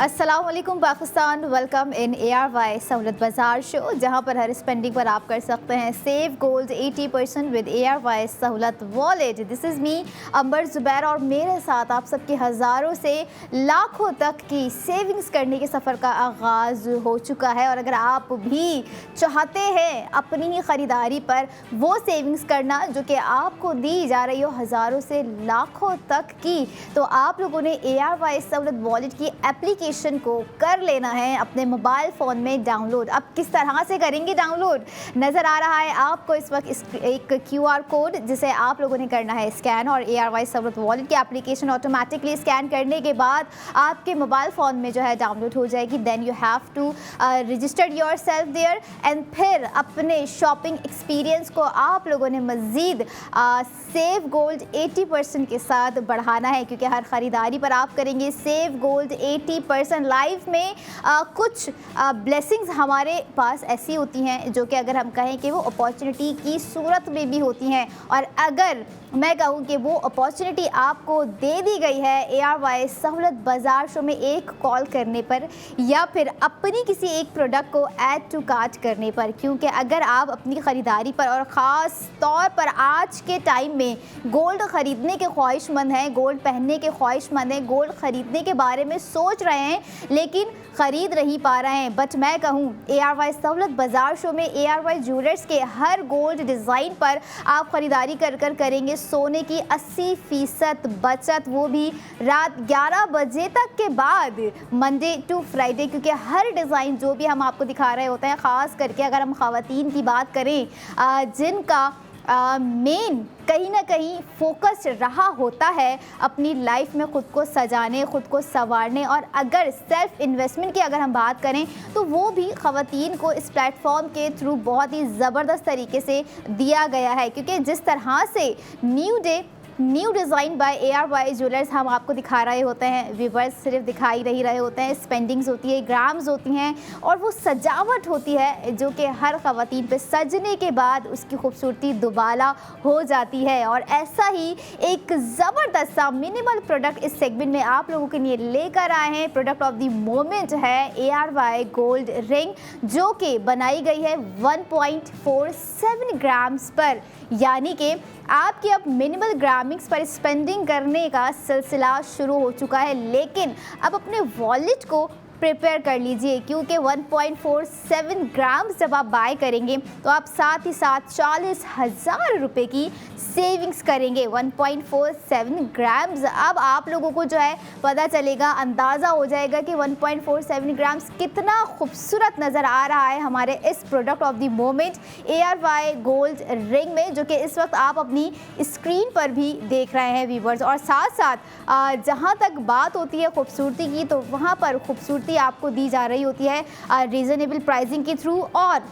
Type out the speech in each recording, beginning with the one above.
अस्सलाम वालेकुम Pakistan, welcome in ARY सहूलत बाज़ार शो, जहां पर हर स्पेंडिंग पर आप कर सकते हैं सेव गोल्ड 80% विद ARY सहूलत वॉलेट। दिस इज़ मी अंबर ज़ुबैर और मेरे साथ आप सबके हज़ारों से लाखों तक की सेविंग्स करने के सफ़र का आगाज़ हो चुका है। और अगर आप भी चाहते हैं अपनी ही ख़रीदारी पर वो सेविंग्स करना जो कि आपको दी जा रही हो हज़ारों से लाखों तक की, तो आप लोगों ने ARY सहूलत वॉलेट की एप्लीकेशन को कर लेना है अपने मोबाइल फ़ोन में डाउनलोड। अब किस तरह से करेंगे डाउनलोड, नज़र आ रहा है आपको इस वक्त एक QR कोड जिसे आप लोगों ने करना है स्कैन, और ARY सहूलत वॉलेट की एप्लीकेशन ऑटोमेटिकली स्कैन करने के बाद आपके मोबाइल फ़ोन में जो है डाउनलोड हो जाएगी। Then you have to register yourself there and फिर अपने शॉपिंग एक्सपीरियंस को आप लोगों ने मज़ीद सेव गोल्ड 80% के साथ बढ़ाना है, क्योंकि हर ख़रीदारी पर आप करेंगे सेव गोल्ड 80%। लाइफ में कुछ ब्लेसिंग्स हमारे पास ऐसी होती हैं जो कि अगर हम कहें कि वो अपॉर्चुनिटी की सूरत में भी होती हैं, और अगर मैं कहूँ कि वो अपॉर्चुनिटी आपको दे दी गई है ARY सहूलत बाज़ार शो में एक कॉल करने पर या फिर अपनी किसी एक प्रोडक्ट को ऐड टू कार्ट करने पर, क्योंकि अगर आप अपनी ख़रीदारी पर और ख़ास तौर पर आज के टाइम में गोल्ड ख़रीदने के ख्वाहिशमंद हैं, गोल्ड पहनने के ख्वाहिशमंद हैं, गोल्ड ख़रीदने के बारे में सोच रहे हैं लेकिन ख़रीद नहीं पा रहे हैं, बट मैं कहूँ ARY सहूलत बाज़ार शो में ARY ज्वेलर्स के हर गोल्ड डिज़ाइन पर आप ख़रीदारी कर करेंगे सोने की 80% बचत, वो भी रात 11 बजे तक के बाद, मंडे टू फ्राइडे, क्योंकि हर डिज़ाइन जो भी हम आपको दिखा रहे होते हैं, ख़ास करके अगर हम ख़वातीन की बात करें जिनका मेन कहीं ना कहीं फोकस रहा होता है अपनी लाइफ में ख़ुद को सजाने, ख़ुद को संवारने, और अगर सेल्फ़ इन्वेस्टमेंट की अगर हम बात करें तो वो भी ख़वातीन को इस प्लेटफॉर्म के थ्रू बहुत ही ज़बरदस्त तरीके से दिया गया है। क्योंकि जिस तरह से new design by ARY jewellers हम आपको दिखा रहे होते हैं, व्यूवर्स सिर्फ दिखाई नहीं रहे होते हैं, स्पेंडिंग्स होती है, ग्राम्स होती हैं और वो सजावट होती है जो कि हर ख़वातीन पे सजने के बाद उसकी खूबसूरती दुबाला हो जाती है। और ऐसा ही एक ज़बरदस्त सा मिनिमल प्रोडक्ट इस सेगमेंट में आप लोगों के लिए लेकर आए हैं। प्रोडक्ट ऑफ द मोमेंट है ARY गोल्ड रिंग, जो कि बनाई गई है 1.47 ग्राम्स पर, यानी कि आपकी अब मिनिमल ग्रामिंग्स पर स्पेंडिंग करने का सिलसिला शुरू हो चुका है। लेकिन अब अपने वॉलेट को प्रिपेयर कर लीजिए, क्योंकि 1.47 ग्राम्स जब आप बाय करेंगे तो आप साथ ही साथ 40,000 रुपये की सेविंग्स करेंगे। 1.47 ग्राम्स, अब आप लोगों को जो है पता चलेगा, अंदाज़ा हो जाएगा कि 1.47 ग्राम्स कितना खूबसूरत नज़र आ रहा है हमारे इस product of the moment ARY gold ring में, जो कि इस वक्त आप अपनी स्क्रीन पर भी देख रहे हैं व्यूवर्स। और साथ साथ जहाँ तक बात होती है खूबसूरती की, तो वहाँ पर खूबसूरती आपको दी जा रही होती है रीज़नेबल प्राइसिंग के थ्रू, और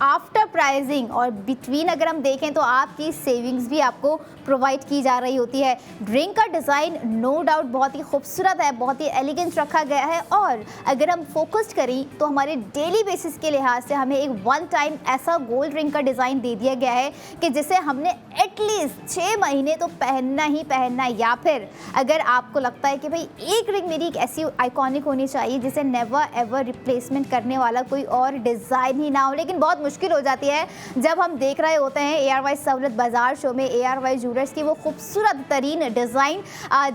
आफ्टर प्राइसिंग और बिटवीन अगर हम देखें तो आपकी सेविंग्स भी आपको प्रोवाइड की जा रही होती है। ड्रिंक का डिज़ाइन नो डाउट बहुत ही खूबसूरत है, बहुत ही एलिगेंट रखा गया है, और अगर हम फोकस्ड करें तो हमारे डेली बेसिस के लिहाज से हमें एक वन टाइम ऐसा गोल्ड रिंग का डिज़ाइन दे दिया गया है कि जिसे हमने एटलीस्ट 6 महीने तो पहनना ही पहनना है। या फिर अगर आपको लगता है कि भाई एक रिंग मेरी एक ऐसी आइकॉनिक होनी चाहिए जिसे नेवर एवर रिप्लेसमेंट करने वाला कोई और डिज़ाइन ही ना हो, लेकिन बहुत मुश्किल हो जाती है जब हम देख रहे होते हैं ARY सहूलत बाज़ार शो में ARY ज्वेलर्स की वो खूबसूरत तरीन डिज़ाइन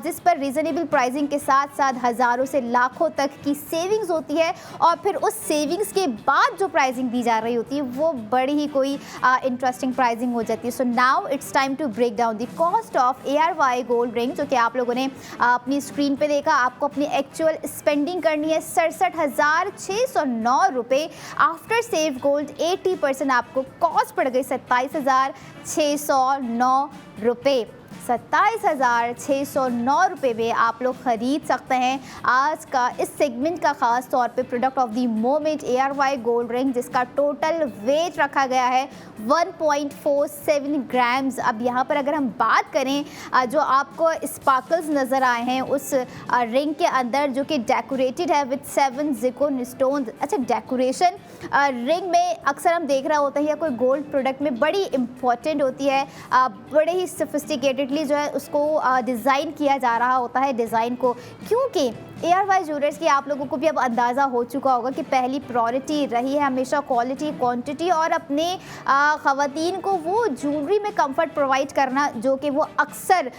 जिस पर रीज़नेबल प्राइसिंग के साथ साथ हज़ारों से लाखों तक की सेविंग्स होती है, और फिर उस सेविंग्स के बाद जो प्राइसिंग दी जा रही होती है वो बड़ी ही कोई इंटरेस्टिंग प्राइसिंग हो जाती है। So now it's time to break down the cost of ARY gold ring, जो कि आप लोगों ने अपनी स्क्रीन पे देखा। आपको अपनी एक्चुअल स्पेंडिंग करनी है 67,609 रुपये। आफ्टर सेव गोल्ड 80% आपको कॉस्ट पड़ गई 27,609 रुपये। 27,609 रुपये में आप लोग ख़रीद सकते हैं आज का इस सेगमेंट का ख़ास तौर पे product of the moment ARY gold ring, जिसका टोटल वेट रखा गया है 1.47 ग्राम्स। अब यहाँ पर अगर हम बात करें जो आपको स्पार्कल्स नज़र आए हैं उस रिंग के अंदर, जो कि डेकोरेटेड है विद 7 ज़िरकोन स्टोन। अच्छा, डेकोरेशन रिंग में अक्सर हम देख रहा होता है या कोई गोल्ड प्रोडक्ट में बड़ी इंपॉर्टेंट होती है, बड़े ही सोफिस्टिकेटेडली जो है उसको डिज़ाइन किया जा रहा होता है डिज़ाइन को, क्योंकि ARY ज्वेलर्स की आप लोगों को भी अब अंदाज़ा हो चुका होगा कि पहली प्रायोरिटी रही है हमेशा क्वालिटी, क्वांटिटी और अपने ख़वातीन को वो ज्वेलरी में कंफर्ट प्रोवाइड करना जो कि वो अक्सर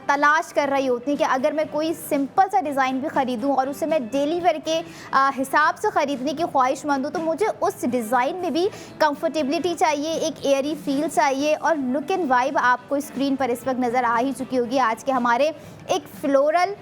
तलाश कर रही होती हैं कि अगर मैं कोई सिंपल सा डिज़ाइन भी ख़रीदूँ और उसे मैं डेली वेयर के हिसाब से ख़रीदने की ख्वाहिशमंद हूँ, तो मुझे उस डिज़ाइन में भी कंफर्टेबिलिटी चाहिए, एक एयरी फील चाहिए। और लुक एंड वाइब आपको स्क्रीन पर इस वक्त नज़र आ ही चुकी होगी आज के हमारे एक फ्लोरल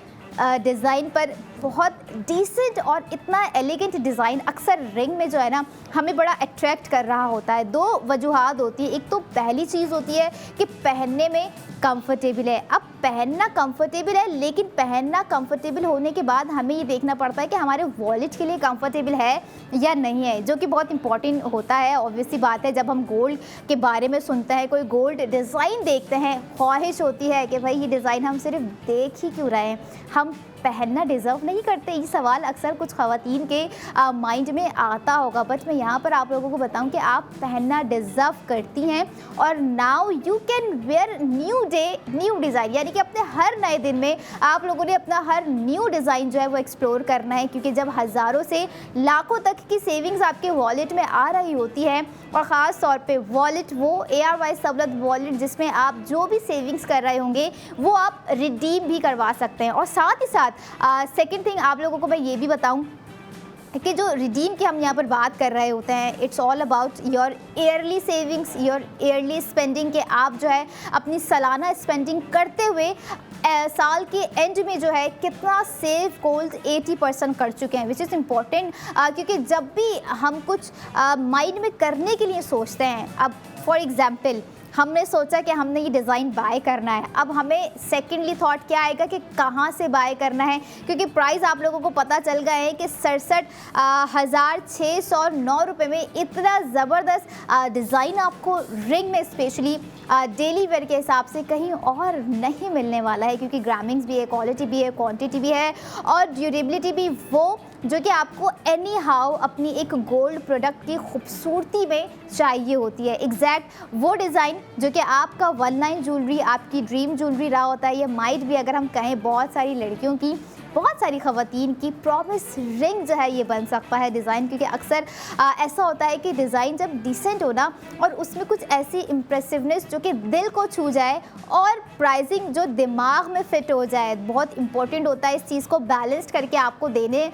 डिज़ाइन पर। बहुत डिसेंट और इतना एलिगेंट डिज़ाइन अक्सर रिंग में जो है ना हमें बड़ा अट्रैक्ट कर रहा होता है। दो वजूहात होती है, एक तो पहली चीज़ होती है कि पहनने में कंफर्टेबल है। अब पहनना कंफर्टेबल है, लेकिन पहनना कंफर्टेबल होने के बाद हमें ये देखना पड़ता है कि हमारे वॉलेट के लिए कंफर्टेबल है या नहीं है, जो कि बहुत इंपॉर्टेंट होता है। ऑब्वियसली बात है, जब हम गोल्ड के बारे में सुनते हैं, कोई गोल्ड डिज़ाइन देखते हैं, ख्वाहिश होती है कि भाई ये डिज़ाइन हम सिर्फ देख ही क्यों रहे हैं, हम पहनना डिज़र्व नहीं करते। ये सवाल अक्सर कुछ ख़वातीन के माइंड में आता होगा, बट मैं यहाँ पर आप लोगों को बताऊं कि आप पहनना डिज़र्व करती हैं। और now you can wear new day new design, यानी कि अपने हर नए दिन में आप लोगों ने अपना हर न्यू डिज़ाइन जो है वो एक्सप्लोर करना है, क्योंकि जब हज़ारों से लाखों तक की सेविंग्स आपके वॉलेट में आ रही होती है, और ख़ास तौर पे वॉलेट वो ARY सहूलत वॉलेट जिसमें आप जो भी सेविंग्स कर रहे होंगे वो आप रिडीम भी करवा सकते हैं। और साथ ही साथ सेकंड थिंग आप लोगों को मैं ये भी बताऊं कि जो रिडीम की हम यहाँ पर बात कर रहे होते हैं, it's all about your yearly savings, your yearly spending, के आप जो है अपनी सालाना स्पेंडिंग करते हुए साल के एंड में जो है कितना सेव गोल्ड 80% कर चुके हैं, विच इज़ इम्पॉर्टेंट। क्योंकि जब भी हम कुछ माइंड में करने के लिए सोचते हैं, अब फॉर एग्ज़ाम्पल हमने सोचा कि हमने ये डिज़ाइन बाय करना है, अब हमें सेकेंडली थॉट क्या आएगा कि कहाँ से बाय करना है, क्योंकि प्राइस आप लोगों को पता चल गया है कि 67,609 रुपये में इतना ज़बरदस्त डिज़ाइन आपको रिंग में स्पेशली डेली वेयर के हिसाब से कहीं और नहीं मिलने वाला है, क्योंकि ग्रामिंग्स भी है, क्वालिटी भी है, क्वांटिटी भी है और ड्यूरेबिलिटी भी वो जो कि आपको एनी हाउ अपनी एक गोल्ड प्रोडक्ट की खूबसूरती में चाहिए होती है। एग्जैक्ट वो डिज़ाइन जो कि आपका वन लाइन ज्वेलरी, आपकी ड्रीम ज्वेलरी रहा होता है, ये माइट भी अगर हम कहें बहुत सारी लड़कियों की, बहुत सारी ख़वातीन की प्रॉमिस रिंग जो है ये बन सकता है डिज़ाइन। क्योंकि अक्सर ऐसा होता है कि डिज़ाइन जब डिसेंट हो ना और उसमें कुछ ऐसी इम्प्रेसिवनेस जो कि दिल को छू जाए और प्राइसिंग जो दिमाग में फ़िट हो जाए, बहुत इंपॉर्टेंट होता है इस चीज़ को बैलेंस्ड करके आपको देने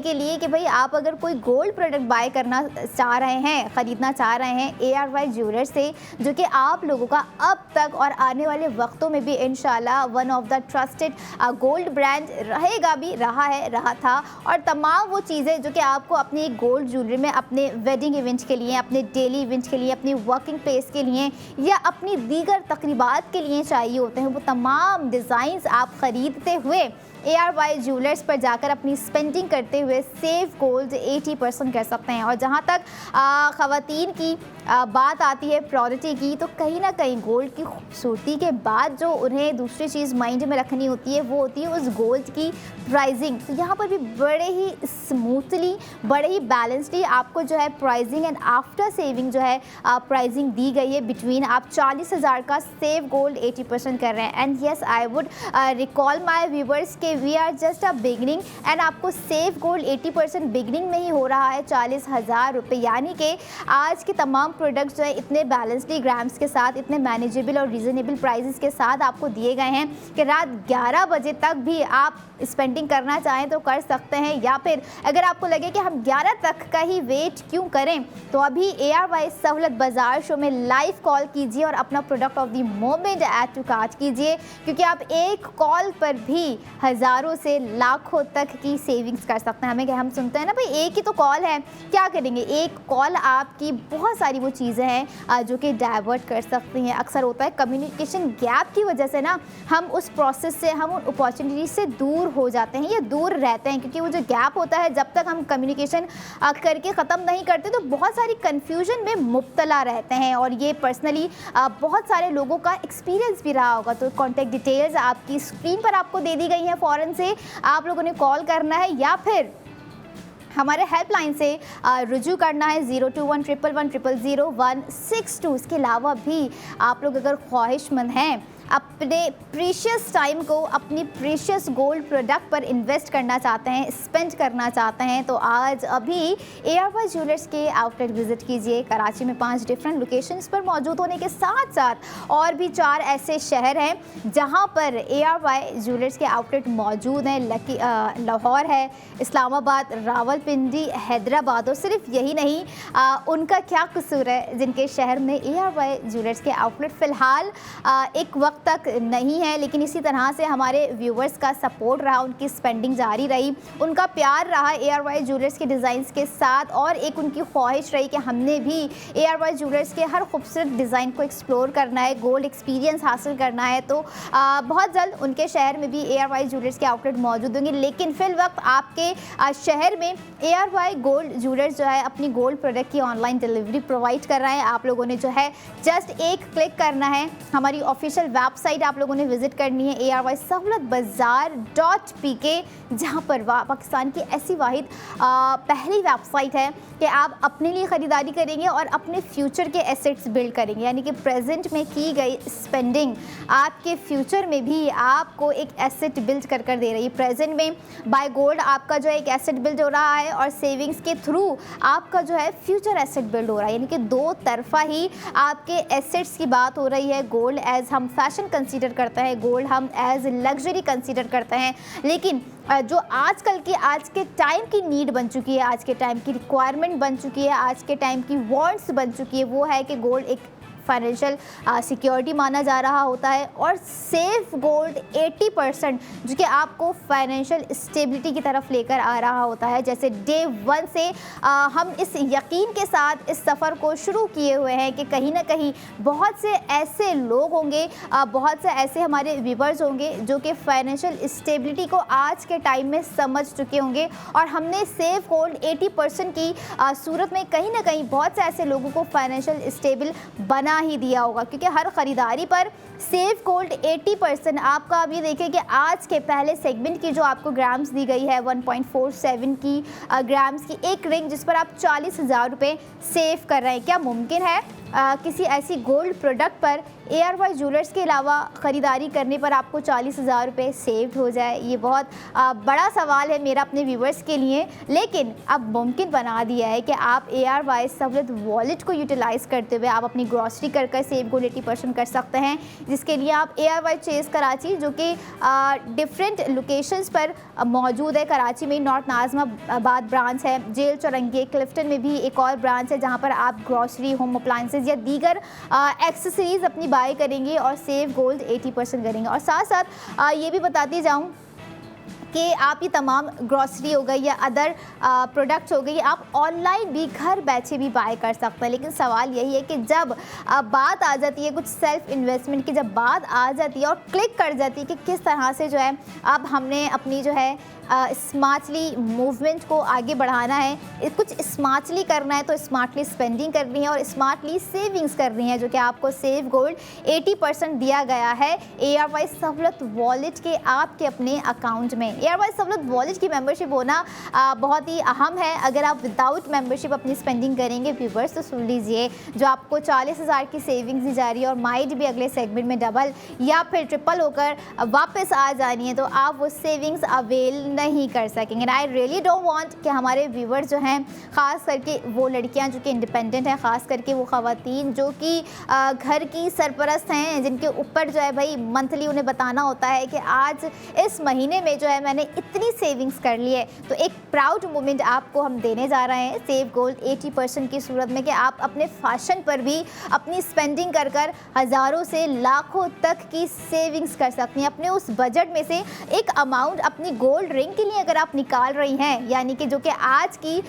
के लिए कि भाई आप अगर कोई गोल्ड प्रोडक्ट बाय करना चाह रहे हैं, ख़रीदना चाह रहे हैं ARY ज्वेलर्स से, जो कि आप लोगों का अब तक और आने वाले वक्तों में भी इंशाल्लाह one of the trusted gold brand रहेगा, भी रहा था। और तमाम वो चीज़ें जो कि आपको अपनी गोल्ड ज्वेलरी में अपने वेडिंग इवेंट के लिए, अपने डेली इवेंट के लिए, अपनी वर्किंग प्लेस के लिए या अपनी दीगर तकरीबात के लिए चाहिए होते हैं, वो तमाम डिज़ाइंस आप ख़रीदते हुए ARY ज्वेलर्स पर जाकर अपनी स्पेंडिंग करते हुए सेव गोल्ड 80% कर सकते हैं। और जहाँ तक ख़वातीन की बात आती है प्रायोरिटी की, तो कहीं ना कहीं गोल्ड की खूबसूरती के बाद जो उन्हें दूसरी चीज़ माइंड में रखनी होती है वो होती है उस गोल्ड की प्राइसिंग। तो यहाँ पर भी बड़े ही स्मूथली, बड़े ही बैलेंसली आपको जो है प्राइसिंग एंड आफ्टर सेविंग जो है प्राइसिंग दी गई है बिटवीन आप 40,000 का सेव गोल्ड 80% कर रहे हैं। And yes, I would recall my viewers के we are just a beginning and आपको सेव गोल्ड 80% बिगनिंग में ही हो रहा है 40,000 रुपये, यानी कि आज के तमाम प्रोडक्ट्स जो है इतने बैलेंसली ग्राम्स के साथ, इतने मैनेजेबल और रीज़नेबल प्राइसेस के साथ आपको दिए गए हैं कि रात 11 बजे तक भी आप स्पेंडिंग करना चाहें तो कर सकते हैं, या फिर अगर आपको लगे कि हम 11 तक का ही वेट क्यों करें, तो अभी ARY सहूलत बाज़ार शो में लाइव कॉल कीजिए और अपना product of the moment add to cart कीजिए, क्योंकि आप एक कॉल पर भी हज़ारों से लाखों तक की सेविंग्स कर सकते हैं। हम सुनते हैं ना भाई एक ही तो कॉल है, क्या करेंगे, एक कॉल आपकी बहुत सारी वो चीज़ें हैं जो कि डाइवर्ट कर सकती हैं। अक्सर होता है कम्युनिकेशन गैप की वजह से ना हम उस प्रोसेस से, हम उन अपॉर्चुनिटी से दूर हो जाते हैं या दूर रहते हैं, क्योंकि वो जो गैप होता है जब तक हम कम्युनिकेशन करके ख़त्म नहीं करते तो बहुत सारी कन्फ्यूजन में मुब्तला रहते हैं। और ये पर्सनली बहुत सारे लोगों का एक्सपीरियंस भी रहा होगा। तो कॉन्टैक्ट डिटेल्स आपकी स्क्रीन पर आपको दे दी गई हैं, फ़ौरन से आप लोगों ने कॉल करना है या फिर हमारे हेल्पलाइन से रुजू करना है 02111000162। इसके अलावा भी आप लोग अगर ख्वाहिशमंद हैं अपने प्रीशियस टाइम को अपनी प्रीशियस गोल्ड प्रोडक्ट पर इन्वेस्ट करना चाहते हैं, स्पेंड करना चाहते हैं, तो आज अभी ARY ज्वेलर्स के आउटलेट विजिट कीजिए। कराची में 5 डिफरेंट लोकेशंस पर मौजूद होने के साथ साथ और भी 4 ऐसे शहर हैं जहां पर ARY ज्वेलर्स के आउटलेट मौजूद हैं। लाहौर है, इस्लामाबाद, रावलपिंडी, हैदराबाद। और सिर्फ यही नहीं, उनका क्या कसूर है जिनके शहर में ARY ज्वेलर्स के आउटलेट फ़िलहाल एक वक्त तक नहीं है, लेकिन इसी तरह से हमारे व्यूवर्स का सपोर्ट रहा, उनकी स्पेंडिंग जारी रही, उनका प्यार रहा ARY ज्वेलर्स के डिज़ाइंस के साथ, और एक उनकी ख्वाहिश रही कि हमने भी ARY ज्वेलर्स के हर खूबसूरत डिज़ाइन को एक्सप्लोर करना है, गोल्ड एक्सपीरियंस हासिल करना है। तो बहुत जल्द उनके शहर में भी ARY ज्वेलर्स के आउटलेट मौजूद होंगे। लेकिन फिल वक्त आपके शहर में ARY गोल्ड ज्वेलर्स जो है अपनी गोल्ड प्रोडक्ट की ऑनलाइन डिलीवरी प्रोवाइड कर रहा है। आप लोगों ने जो है जस्ट एक क्लिक करना है, हमारी ऑफिशियल वेबसाइट आप लोगों ने विजिट करनी है ARYSahulathbazaar.pk, जहां पर पाकिस्तान की ऐसी वाहिद पहली वेबसाइट है कि आप अपने लिए ख़रीदारी करेंगे और अपने फ्यूचर के एसेट्स बिल्ड करेंगे। यानी कि प्रेजेंट में की गई स्पेंडिंग आपके फ्यूचर में भी आपको एक एसेट बिल्ड कर दे रही है। प्रेजेंट में बाय गोल्ड आपका जो है एक एसेट बिल्ड हो रहा है और सेविंग्स के थ्रू आपका जो है फ्यूचर एसेट बिल्ड हो रहा है। यानी कि दो तरफा ही आपके एसेट्स की बात हो रही है। गोल्ड एज हम फैशन कंसीडर करते हैं, गोल्ड हम एज लग्जरी कंसीडर करते हैं, लेकिन जो आजकल की आज के टाइम की नीड बन चुकी है, आज के टाइम की रिक्वायरमेंट बन चुकी है, आज के टाइम की वांट्स बन चुकी है, वो है कि गोल्ड एक फाइनेंशियल सिक्योरिटी माना जा रहा होता है। और सेफ गोल्ड 80% जो कि आपको फाइनेंशियल स्टेबिलिटी की तरफ लेकर आ रहा होता है। जैसे डे 1 से हम इस यकीन के साथ इस सफ़र को शुरू किए हुए हैं कि कहीं ना कहीं बहुत से ऐसे लोग होंगे, बहुत से ऐसे हमारे व्यूवर्स होंगे जो कि फाइनेंशियल स्टेबिलिटी को आज के टाइम में समझ चुके होंगे। और हमने सेफ गोल्ड 80% की सूरत में कहीं ना कहीं बहुत से ऐसे लोगों को फाइनेंशियल स्टेबल बना ही दिया होगा, क्योंकि हर ख़रीदारी पर सेफ गोल्ड 80%। आपका अभी देखिए कि आज के पहले सेगमेंट की जो आपको ग्राम्स दी गई है 1.47 की ग्राम्स की एक रिंग, जिस पर आप 40,000 रुपये सेव कर रहे हैं। क्या मुमकिन है किसी ऐसी गोल्ड प्रोडक्ट पर ARY ज्वेलर्स के अलावा ख़रीदारी करने पर आपको 40,000 रुपये सेव्ड हो जाए? ये बहुत बड़ा सवाल है मेरा अपने व्यूवर्स के लिए, लेकिन अब मुमकिन बना दिया है कि आप ARY सहूलत वॉलेट को यूटिलाइज़ करते हुए आप अपनी ग्रॉसरी कर सेव गोल्ड 80% कर सकते हैं, जिसके लिए आप ARY चेज़ कराची, जो कि डिफरेंट लोकेशंस पर मौजूद है। कराची में नॉर्थ नाज़िमाबाद ब्रांच है, जेल चौरंगी, क्लिफ्टन में भी एक और ब्रांच है जहाँ पर आप ग्रॉसरी, होम अप्लाइंसेज या दीगर एक्सेसरीज़ अपनी बाय करेंगे और सेव गोल्ड 80% करेंगे। और साथ साथ ये भी बताती जाऊँ कि आप ये तमाम ग्रॉसरी हो गई या अदर प्रोडक्ट्स हो गई, आप ऑनलाइन भी घर बैठे भी बाय कर सकते हैं। लेकिन सवाल यही है कि जब बात आ जाती है कुछ सेल्फ इन्वेस्टमेंट की, जब बात आ जाती है और क्लिक कर जाती है कि किस तरह से जो है अब हमने अपनी जो है स्मार्टली मूवमेंट को आगे बढ़ाना है, कुछ स्मार्टली करना है, तो स्मार्टली स्पेंडिंग करनी है और स्मार्टली सेविंग्स करनी है, जो कि आपको सेव गोल्ड 80% दिया गया है ARY सहूलत वॉलेट के आपके अपने अकाउंट में। ARY सहूलत वॉलेट की मेंबरशिप होना बहुत ही अहम है। अगर आप विदाउट मेंबरशिप अपनी स्पेंडिंग करेंगे व्यूवर्स, तो सुन लीजिए, जो आपको 40,000 की सेविंग्स दी जा रही है और माइट भी अगले सेगमेंट में डबल या फिर ट्रिपल होकर वापस आ जानी है, तो आप वो सेविंग्स अवेल नहीं कर सकेंगे। आई रियली डोंट वांट कि हमारे व्यूवर जो हैं, ख़ास करके वो लड़कियां जो कि इंडिपेंडेंट हैं, ख़ास करके वो ख़वातीन जो कि घर की सरपरस्त हैं, जिनके ऊपर जो है भाई मंथली उन्हें बताना होता है कि आज इस महीने में जो है मैंने इतनी सेविंग्स कर ली है, तो एक प्राउड मोमेंट आपको हम देने जा रहे हैं सेव गोल्ड 80% की सूरत में कि आप अपने फैशन पर भी अपनी स्पेंडिंग कर कर हज़ारों से लाखों तक की सेविंग्स कर सकती हैं। अपने उस बजट में से एक अमाउंट अपनी गोल्ड रिंग के लिए अगर आप निकाल रही हैं, यानी कि जो कि आज की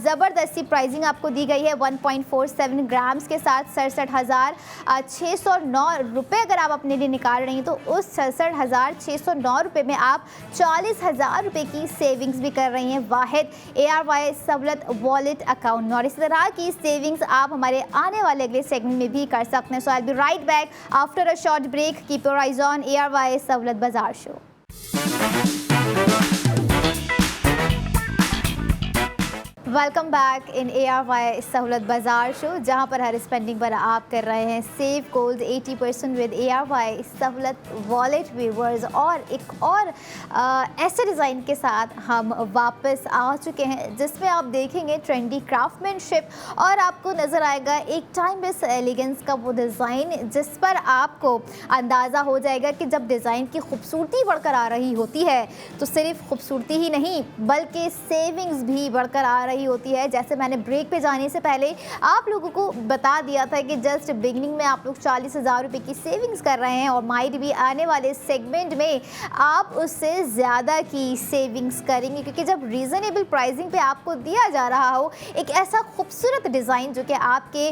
ज़बरदस्ती प्राइसिंग आपको दी गई है 1.47 ग्राम्स के साथ 67,609 रुपये अगर आप अपने लिए निकाल रही हैं, तो उस 67,609 रुपये में आप 40,000 रुपये की सेविंग्स भी कर रही हैं वाहिद ARY सहूलत वॉलेट अकाउंट में। और इस तरह की सेविंग्स आप हमारे आने वाले अगले सेगमेंट में भी कर सकते हैं। So I will be right back after a short break. Keep your eyes on ARY Sahulat Bazaar show. Welcome back in ARY सहूलत बाज़ार शो, जहां पर हर स्पेंडिंग पर आप कर रहे हैं सेव गोल्ड 80% विद ARY सहूलत वॉलेट व्यूवर्स। और एक और ऐसे डिज़ाइन के साथ हम वापस आ चुके हैं जिसमें आप देखेंगे ट्रेंडी क्राफ्टमैनशिप और आपको नज़र आएगा एक टाइमलेस एलिगेंस का वो डिज़ाइन, जिस पर आपको अंदाज़ा हो जाएगा कि जब डिज़ाइन की खूबसूरती बढ़कर आ रही होती है तो सिर्फ खूबसूरती ही नहीं बल्कि सेविंग्स भी बढ़कर आ रही होती है। जैसे मैंने ब्रेक पे जाने से पहले आप लोगों को बता दिया था कि जस्ट बिगनिंग में आप लोग 40,000 रुपये की सेविंग्स कर रहे हैं और माइट भी आने वाले सेगमेंट में आप उससे ज़्यादा की सेविंग्स करेंगे, क्योंकि जब रीज़नेबल प्राइसिंग पे आपको दिया जा रहा हो एक ऐसा खूबसूरत डिज़ाइन जो कि आपके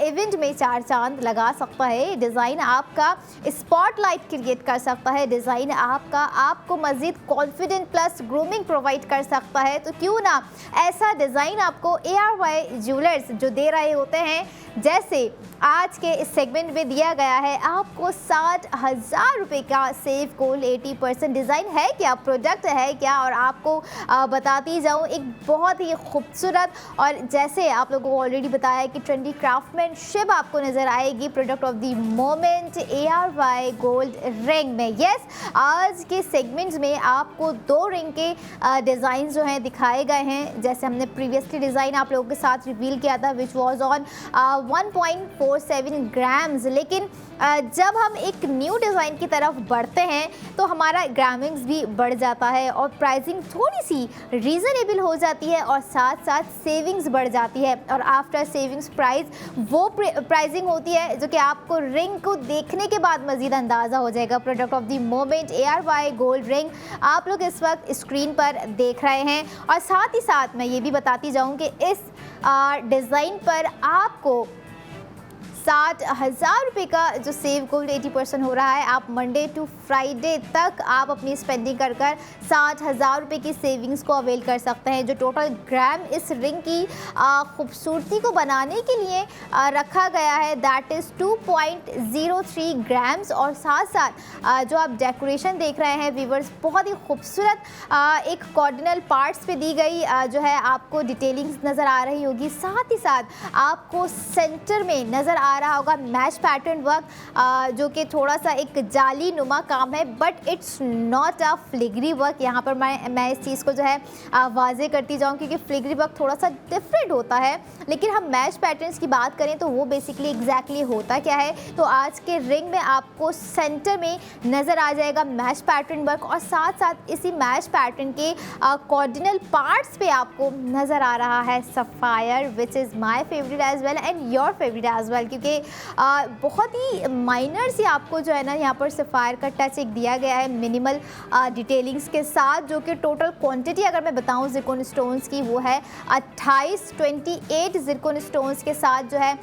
इवेंट में चार चांद लगा सकता है, डिज़ाइन आपका स्पॉटलाइट क्रिएट कर सकता है, डिज़ाइन आपको मज़ीद कॉन्फिडेंट प्लस ग्रूमिंग प्रोवाइड कर सकता है, तो क्यों ना ऐसा डिज़ाइन आपको ARY ज्वेलर्स जो दे रहे होते हैं, जैसे आज के इस सेगमेंट में दिया गया है आपको 60,000 रुपये का सेव गोल्ड 80% डिज़ाइन है क्या, प्रोडक्ट है क्या। और आपको बताती जाऊँ एक बहुत ही खूबसूरत और जैसे आप लोगों को ऑलरेडी बताया कि ट्रेंडी क्राफ्टमैनशिप आपको नज़र आएगी product of the moment ARY gold ring में। यस, आज के सेगमेंट्स में आपको 2 रिंग के डिज़ाइन जो हैं दिखाए गए हैं, जैसे हमने प्रीवियसली डिज़ाइन आप लोगों के साथ रिवील किया था विच वॉज ऑन 1.47 ग्राम्स। लेकिन जब हम एक न्यू डिज़ाइन की तरफ बढ़ते हैं तो हमारा ग्रामिंग्स भी बढ़ जाता है और प्राइसिंग थोड़ी सी रीज़नेबल हो जाती है और साथ साथ सेविंग्स बढ़ जाती है। और आफ्टर सेविंग्स प्राइस वो प्राइसिंग होती है जो कि आपको रिंग को देखने के बाद मज़ीद अंदाज़ा हो जाएगा। Product of the moment ARY gold ring आप लोग इस वक्त स्क्रीन पर देख रहे हैं। और साथ ही साथ मैं ये भी बताती जाऊँ कि इस डिज़ाइन पर आपको 60,000 रुपये का जो सेव गोल्ड 80% हो रहा है, आप मंडे टू फ्राइडे तक आप अपनी स्पेंडिंग कर 60,000 रुपये की सेविंग्स को अवेल कर सकते हैं। जो टोटल ग्राम इस रिंग की खूबसूरती को बनाने के लिए रखा गया है दैट इज़ 2.03 ग्राम्स। और साथ साथ जो आप डेकोरेशन देख रहे हैं व्यूवर्स, बहुत ही खूबसूरत एक कॉर्डिनल पार्ट्स पे दी गई जो है आपको डिटेलिंग्स नज़र आ रही होगी। साथ ही साथ आपको सेंटर में नज़र आ रहा होगा मैच पैटर्न वर्क, जो कि थोड़ा सा एक जाली नुमा काम है but it's not a filigree work. यहाँ पर मैं इस चीज़ को जो है वाजे करती जाऊँ क्योंकि फ्लिगरी वर्क थोड़ा सा डिफरेंट होता है, लेकिन हम मैच पैटर्न्स की बात करें तो वो बेसिकली एग्जैक्टली होता क्या है। तो आज के रिंग में आपको सेंटर में नज़र आ जाएगा मैच पैटर्न वर्क और साथ साथ इसी मैच पैटर्न के कॉर्डिनल पार्ट्स पे आपको नज़र आ रहा है sapphire, which is my favourite as well and your favourite as well, क्योंकि बहुत ही माइनर सी आपको जो है ना यहाँ पर सफ़ायर का टच एक दिया गया है मिनिमल डिटेलिंग्स के साथ, जो कि टोटल क्वांटिटी अगर मैं बताऊँ ज़िरकॉन स्टोन्स की वो है 28 ज़िरकॉन स्टोन्स के साथ जो है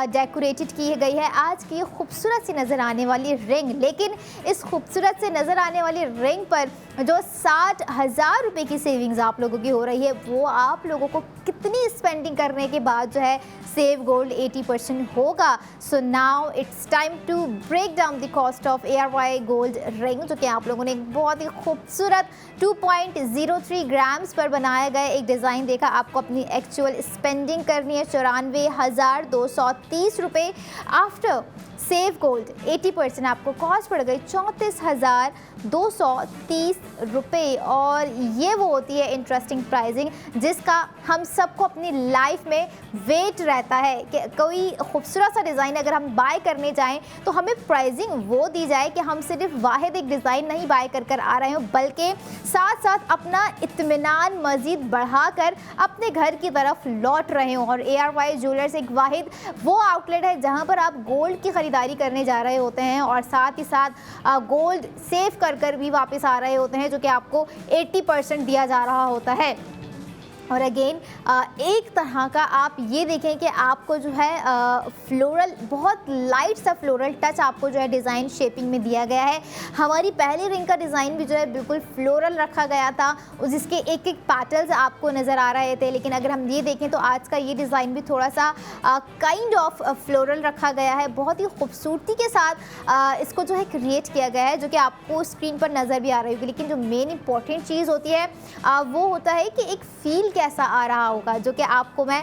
डेकोरेटेड की गई है आज की खूबसूरत सी नज़र आने वाली रिंग। लेकिन इस खूबसूरत से नज़र आने वाली रिंग पर जो 60,000 रुपये की सेविंग्स आप लोगों की हो रही है वो आप लोगों को कितनी स्पेंडिंग करने के बाद जो है सेव गोल्ड 80% होगा। So now it's time to break down the cost of ARY gold ring, जो कि आप लोगों ने एक बहुत ही खूबसूरत 2.03 ग्राम्स पर बनाया गया एक डिज़ाइन देखा। आपको अपनी एक्चुअल स्पेंडिंग करनी है 94,230 रुपये। आफ्टर सेव गोल्ड 80% आपको कॉस्ट पड़ गई 34,230 रुपये। और ये वो होती है इंटरेस्टिंग प्राइसिंग जिसका हम सबको अपनी लाइफ में वेट रहता है कि कोई खूबसूरत सा डिज़ाइन अगर हम बाय करने जाएं तो हमें प्राइसिंग वो दी जाए कि हम सिर्फ वाहिद एक डिज़ाइन नहीं बाय कर आ रहे हो बल्कि साथ साथ अपना इत्मीनान मज़ीद बढ़ाकर अपने घर की तरफ लौट रहे हो। और ARY ज्वेलर्स एक वाहिद वो आउटलेट है जहाँ पर आप गोल्ड की ख़रीदारी करने जा रहे होते हैं और साथ ही साथ गोल्ड सेव कर भी वापस आ रहे होते हैं, जो कि आपको 80% दिया जा रहा होता है। और अगेन एक तरह का आप ये देखें कि आपको जो है फ्लोरल बहुत लाइट सा फ्लोरल टच आपको जो है डिज़ाइन शेपिंग में दिया गया है। हमारी पहली रिंग का डिज़ाइन भी जो है बिल्कुल फ्लोरल रखा गया था, जिसके एक एक पैटल्स आपको नज़र आ रहे थे। लेकिन अगर हम ये देखें तो आज का ये डिज़ाइन भी थोड़ा सा काइंड ऑफ फ्लोरल रखा गया है, बहुत ही खूबसूरती के साथ इसको जो है क्रिएट किया गया है, जो कि आपको स्क्रीन पर नज़र भी आ रही होगी। लेकिन जो मेन इंपॉर्टेंट चीज़ होती है वो होता है कि एक फ़ील कैसा आ रहा होगा, जो कि आपको मैं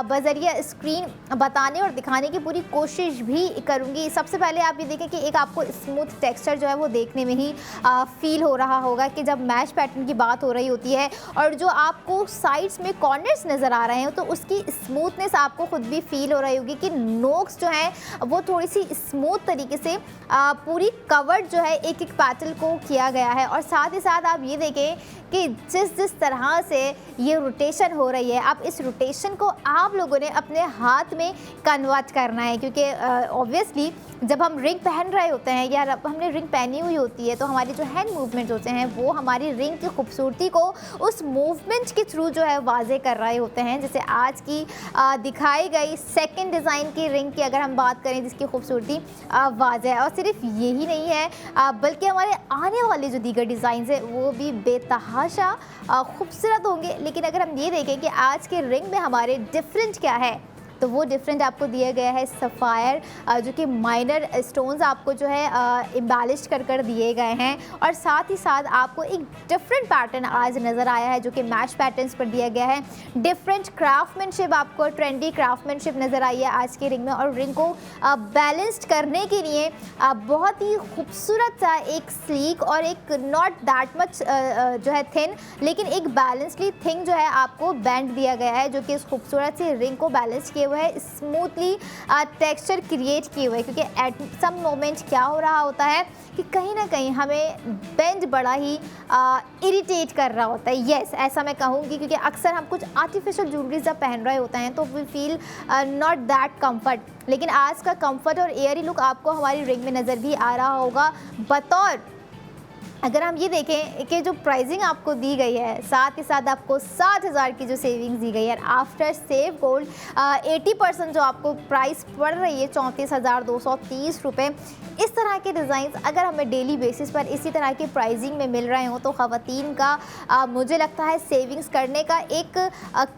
बजरिया स्क्रीन बताने और दिखाने की पूरी कोशिश भी करूँगी। सबसे पहले आप ये देखें कि एक आपको स्मूथ टेक्सचर जो है वो देखने में ही फील हो रहा होगा कि जब मैश पैटर्न की बात हो रही होती है, और जो आपको साइड्स में कॉर्नर्स नज़र आ रहे हो तो उसकी स्मूथनेस आपको खुद भी फील हो रही होगी कि नोक्स जो हैं वो थोड़ी सी स्मूथ तरीके से पूरी कवर्ड जो है एक एक पैटल को किया गया है। और साथ ही साथ आप ये देखें कि जिस तरह से ये रोटेशन हो रही है, अब इस रोटेशन को आप लोगों ने अपने हाथ में कन्वर्ट करना है, क्योंकि ऑब्वियसली जब हम रिंग पहन रहे होते हैं या हमने रिंग पहनी हुई होती है तो हमारे जो हैंड मूवमेंट होते हैं वो हमारी रिंग की खूबसूरती को उस मूवमेंट के थ्रू जो है वाजे कर रहे होते हैं। जैसे आज की दिखाई गई सेकंड डिज़ाइन की रिंग की अगर हम बात करें जिसकी खूबसूरती वाजे है। और सिर्फ यही नहीं है बल्कि हमारे आने वाले जो दीगर डिज़ाइन है वो भी बेतहाशा खूबसूरत होंगे। लेकिन अगर हम ये देखें कि आज के रिंग में हमारे डिफरेंट क्या है, तो वो डिफरेंट आपको दिया गया है सफ़ायर, जो कि माइनर स्टोन्स आपको जो है इम्बैलिश कर दिए गए हैं। और साथ ही साथ आपको एक डिफरेंट पैटर्न आज नज़र आया है जो कि मैश पैटर्न्स पर दिया गया है। डिफरेंट क्राफ्टमैनशिप, आपको ट्रेंडी क्राफ्टमैनशिप नज़र आई है आज की रिंग में। और रिंग को बैलेंस्ड करने के लिए बहुत ही खूबसूरत सा एक स्लीक और एक नॉट दैट मच जो है थिन, लेकिन एक बैलेंसली थिंग जो है आपको बैंड दिया गया है, जो कि इस खूबसूरत सी रिंग को बैलेंस किए हुए है, स्मूथली टेक्सचर क्रिएट किए हुए। क्योंकि एट सम मोमेंट क्या हो रहा होता है कि कहीं ना कहीं हमें बेंड बड़ा ही इरिटेट कर रहा होता है। यस, ऐसा मैं कहूँगी, क्योंकि अक्सर हम कुछ आर्टिफिशियल ज्वेलरी जब पहन रहे होते हैं तो we feel not that comfort. लेकिन आज का कंफर्ट और एयरी लुक आपको हमारी रिंग में नज़र भी आ रहा होगा। बतौर अगर हम ये देखें कि जो प्राइसिंग आपको दी गई है, साथ ही साथ आपको 60,000 की जो सेविंग्स दी गई है आफ्टर सेव गोल्ड 80% जो आपको प्राइस पड़ रही है 34,230 रुपये। इस तरह के डिज़ाइंस अगर हमें डेली बेसिस पर इसी तरह की प्राइसिंग में मिल रहे हों तो ख़वातीन का मुझे लगता है सेविंग्स करने का एक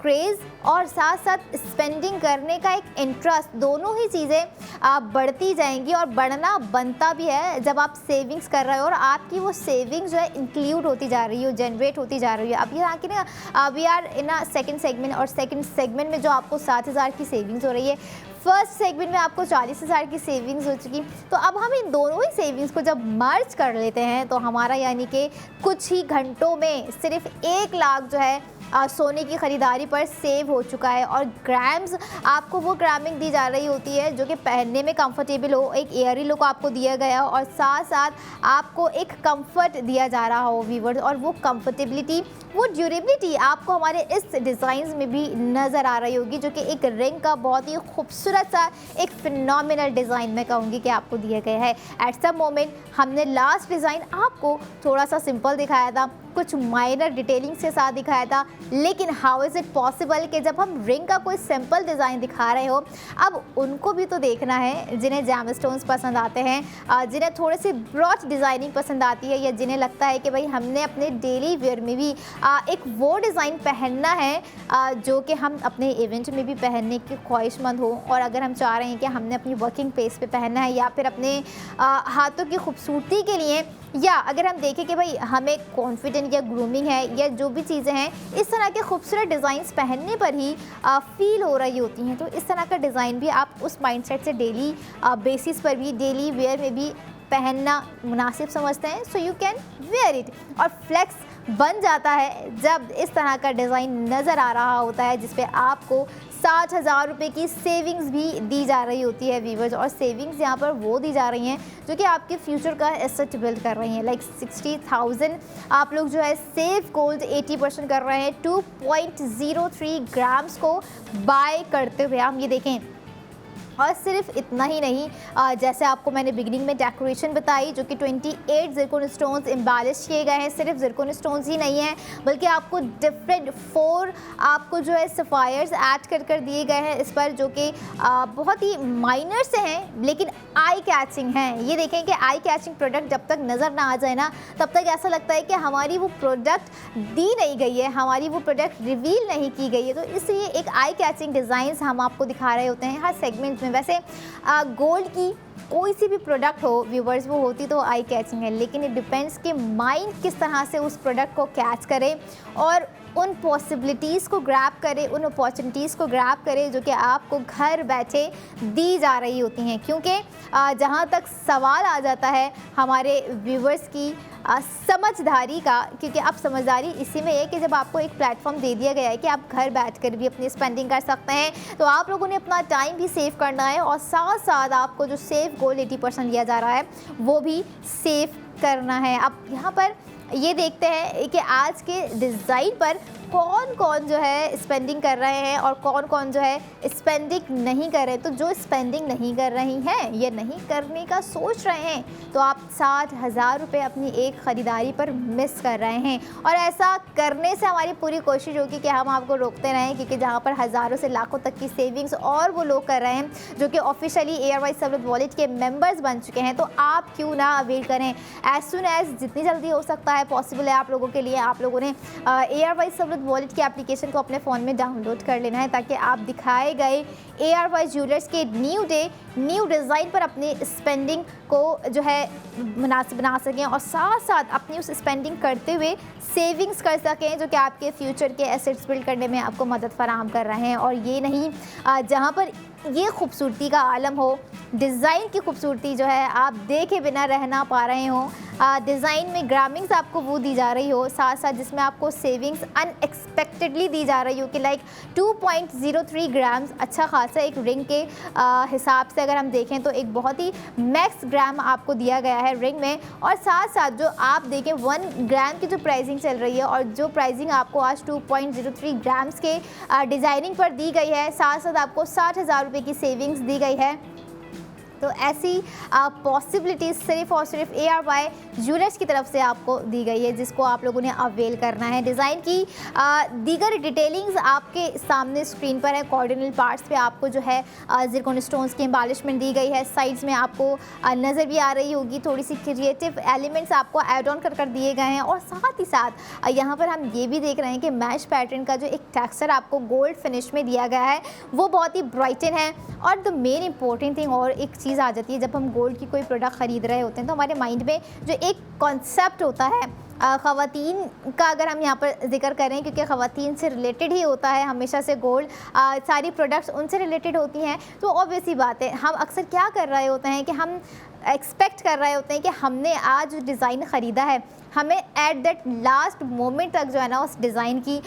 क्रेज़ और साथ साथ स्पेंडिंग करने का एक इंटरेस्ट, दोनों ही चीज़ें बढ़ती जाएंगी। और बढ़ना बनता भी है जब आप सेविंग्स कर रहे हो और आपकी वो सेविंग्स जो है इंक्लूड होती जा रही है, जनरेट होती जा रही है। अब यहाँ की ना we are in a second segment, और सेकंड सेगमेंट में जो आपको 7,000 की सेविंग्स हो रही है, फर्स्ट सेगमेंट में आपको 40,000 की सेविंग्स हो चुकी। तो अब हम इन दोनों ही सेविंग्स को जब मर्ज कर लेते हैं तो हमारा यानी कि कुछ ही घंटों में सिर्फ 1 लाख जो है सोने की ख़रीदारी पर सेव हो चुका है। और ग्राम्स आपको वो ग्रामिंग दी जा रही होती है जो कि पहनने में कंफर्टेबल हो, एक एयरी लुक आपको दिया गया हो और साथ साथ आपको एक कंफर्ट दिया जा रहा हो व्यूअर्स। और वो कंफर्टेबिलिटी, वो ड्यूरेबिलिटी आपको हमारे इस डिज़ाइन में भी नज़र आ रही होगी, जो कि एक रिंग का बहुत ही खूबसूरत सा एक फिनोमिनल डिज़ाइन मैं कहूँगी कि आपको दिया गया है। एट सम मोमेंट हमने लास्ट डिज़ाइन आपको थोड़ा सा सिंपल दिखाया था, कुछ माइनर डिटेलिंग के साथ दिखाया था, लेकिन हाउ इज़ इट पॉसिबल कि जब हम रिंग का कोई सिंपल डिज़ाइन दिखा रहे हो, अब उनको भी तो देखना है जिन्हें जैम स्टोन्स पसंद आते हैं, जिन्हें थोड़ी सी ब्रॉड डिज़ाइनिंग पसंद आती है, या जिन्हें लगता है कि भाई हमने अपने डेली वेयर में भी एक वो डिज़ाइन पहनना है जो कि हम अपने इवेंट में भी पहनने की ख्वाहिशमंद हो। और अगर हम चाह रहे हैं कि हमने अपनी वर्किंग प्लेस पे पहनना है या फिर अपने हाथों की खूबसूरती के लिए, या अगर हम देखें कि भाई हमें कॉन्फिडेंट या ग्रूमिंग है या जो भी चीज़ें हैं, इस तरह के खूबसूरत डिज़ाइंस पहनने पर ही फील हो रही होती हैं। तो इस तरह का डिज़ाइन भी आप उस माइंडसेट से डेली बेसिस पर भी, डेली वेयर में भी पहनना मुनासिब समझते हैं। So you can wear it, और फ्लेक्स बन जाता है जब इस तरह का डिज़ाइन नज़र आ रहा होता है जिस पे आपको 60,000 रुपये की सेविंग्स भी दी जा रही होती है व्यूवर्स। और सेविंग्स यहाँ पर वो दी जा रही हैं जो कि आपके फ्यूचर का एसेट बिल्ड कर रही हैं। लाइक 60,000 आप लोग जो है सेव गोल्ड 80% कर रहे हैं 2.03 ग्राम्स को बाय करते हुए। हम ये देखें, और सिर्फ इतना ही नहीं, जैसे आपको मैंने बिगिनिंग में डेकोरेशन बताई जो कि 28 ज़िरकोन स्टोन्स इम्बैलिश किए गए हैं। सिर्फ ज़िरकोन स्टोन्स ही नहीं हैं बल्कि आपको डिफरेंट 4 आपको जो है सफ़ायर्स ऐड कर दिए गए हैं इस पर, जो कि बहुत ही माइनर से हैं लेकिन आई कैचिंग हैं। ये देखें कि आई कैचिंग प्रोडक्ट जब तक नज़र ना आ जाए ना, तब तक ऐसा लगता है कि हमारी वो प्रोडक्ट दी नहीं गई है, हमारी वो प्रोडक्ट रिवील नहीं की गई है। तो इसलिए एक आई कैचिंग डिज़ाइंस हम आपको दिखा रहे होते हैं हर सेगमेंट में। वैसे गोल्ड की कोई सी भी प्रोडक्ट हो व्यूवर्स, वो होती तो आई कैचिंग है, लेकिन इट डिपेंड्स कि माइंड किस तरह से उस प्रोडक्ट को कैच करे और उन पॉसिबिलिटीज़ को ग्रैब करें, उन अपॉर्चुनिटीज़ को ग्रैब करें जो कि आपको घर बैठे दी जा रही होती हैं। क्योंकि जहाँ तक सवाल आ जाता है हमारे व्यूवर्स की समझदारी का, क्योंकि अब समझदारी इसी में है कि जब आपको एक प्लेटफॉर्म दे दिया गया है कि आप घर बैठकर भी अपनी स्पेंडिंग कर सकते हैं, तो आप लोगों ने अपना टाइम भी सेव करना है और साथ साथ आपको जो सेव गोल 80% लिया जा रहा है वो भी सेव करना है। अब यहाँ पर ये देखते हैं कि आज के डिज़ाइन पर कौन कौन जो है स्पेंडिंग कर रहे हैं और कौन कौन जो है स्पेंडिंग नहीं कर रहे। तो जो स्पेंडिंग नहीं कर रही हैं या नहीं करने का सोच रहे हैं, तो आप 60,000 रुपये अपनी एक ख़रीदारी पर मिस कर रहे हैं। और ऐसा करने से हमारी पूरी कोशिश होगी कि हम आपको रोकते रहें, क्योंकि जहाँ पर हज़ारों से लाखों तक की सेविंग्स और वो लोग कर रहे हैं जो कि ऑफिशियली ARY सहूलत वॉलेट के मेंबर्स बन चुके हैं, तो आप क्यों ना अवेल करें। एज सुन एज जितनी जल्दी हो सकता है पॉसिबल है आप लोगों के लिए, आप लोगों ने ARY सहूलत वॉलेट की एप्लीकेशन को अपने फ़ोन में डाउनलोड कर लेना है, ताकि आप दिखाए गए ARY ज्वेलर्स के न्यू डे न्यू डिज़ाइन पर अपनी स्पेंडिंग को जो है मुनासिब बना सकें और साथ साथ अपनी उस स्पेंडिंग करते हुए सेविंग्स कर सकें जो कि आपके फ्यूचर के एसेट्स बिल्ड करने में आपको मदद फराहम कर रहे हैं। और ये नहीं, जहाँ पर ये खूबसूरती का आलम हो, डिज़ाइन की खूबसूरती जो है आप देखे बिना रह ना पा रहे हों, डिज़ाइन में ग्रामिंग्स आपको वो दी जा रही हो, साथ साथ जिसमें आपको सेविंग्स अनएक्सपेक्टेडली दी जा रही हो कि लाइक 2.03 ग्राम्स, अच्छा खासा एक रिंग के हिसाब से अगर हम देखें तो एक बहुत ही मैक्स ग्राम आपको दिया गया है रिंग में। और साथ साथ जो आप देखें 1 ग्राम की जो प्राइसिंग चल रही है और जो प्राइसिंग आपको आज 2.03 ग्राम्स के डिज़ाइनिंग पर दी गई है, साथ साथ आपको 60,000 रुपये की सेविंग्स दी गई है। तो ऐसी पॉसिबिलिटीज़ सिर्फ और सिर्फ ARY ज्वेलर्स की तरफ से आपको दी गई है, जिसको आप लोगों ने अवेल करना है। डिज़ाइन की दीगर डिटेलिंग्स आपके सामने स्क्रीन पर है। कॉर्डिनल पार्ट्स पे आपको जो है ज़िरकॉन स्टोन्स की एम्बॉलिशमेंट दी गई है। साइड्स में आपको नज़र भी आ रही होगी, थोड़ी सी क्रिएटिव एलिमेंट्स आपको ऐड ऑन कर दिए गए हैं। और साथ ही साथ यहाँ पर हम ये भी देख रहे हैं कि मैश पैटर्न का जो एक टेक्सचर आपको गोल्ड फिनिश में दिया गया है वो बहुत ही ब्राइटन है। और द मेन इंपॉर्टेंट थिंग और एक चीज़ आ जाती है, जब हम गोल्ड की कोई प्रोडक्ट ख़रीद रहे होते हैं तो हमारे माइंड में जो एक कॉन्सेप्ट होता है ख़वातीन का, अगर हम यहाँ पर जिक्र करें, क्योंकि ख़वातीन से रिलेटेड ही होता है हमेशा से गोल्ड, सारी प्रोडक्ट्स उनसे रिलेटेड होती हैं। तो ऑब्वियसली बात है, हम अक्सर क्या कर रहे होते हैं कि हम एक्सपेक्ट कर रहे होते हैं कि हमने आज जो डिज़ाइन ख़रीदा है हमें एट दैट लास्ट मोमेंट तक जो है ना उस डिज़ाइन की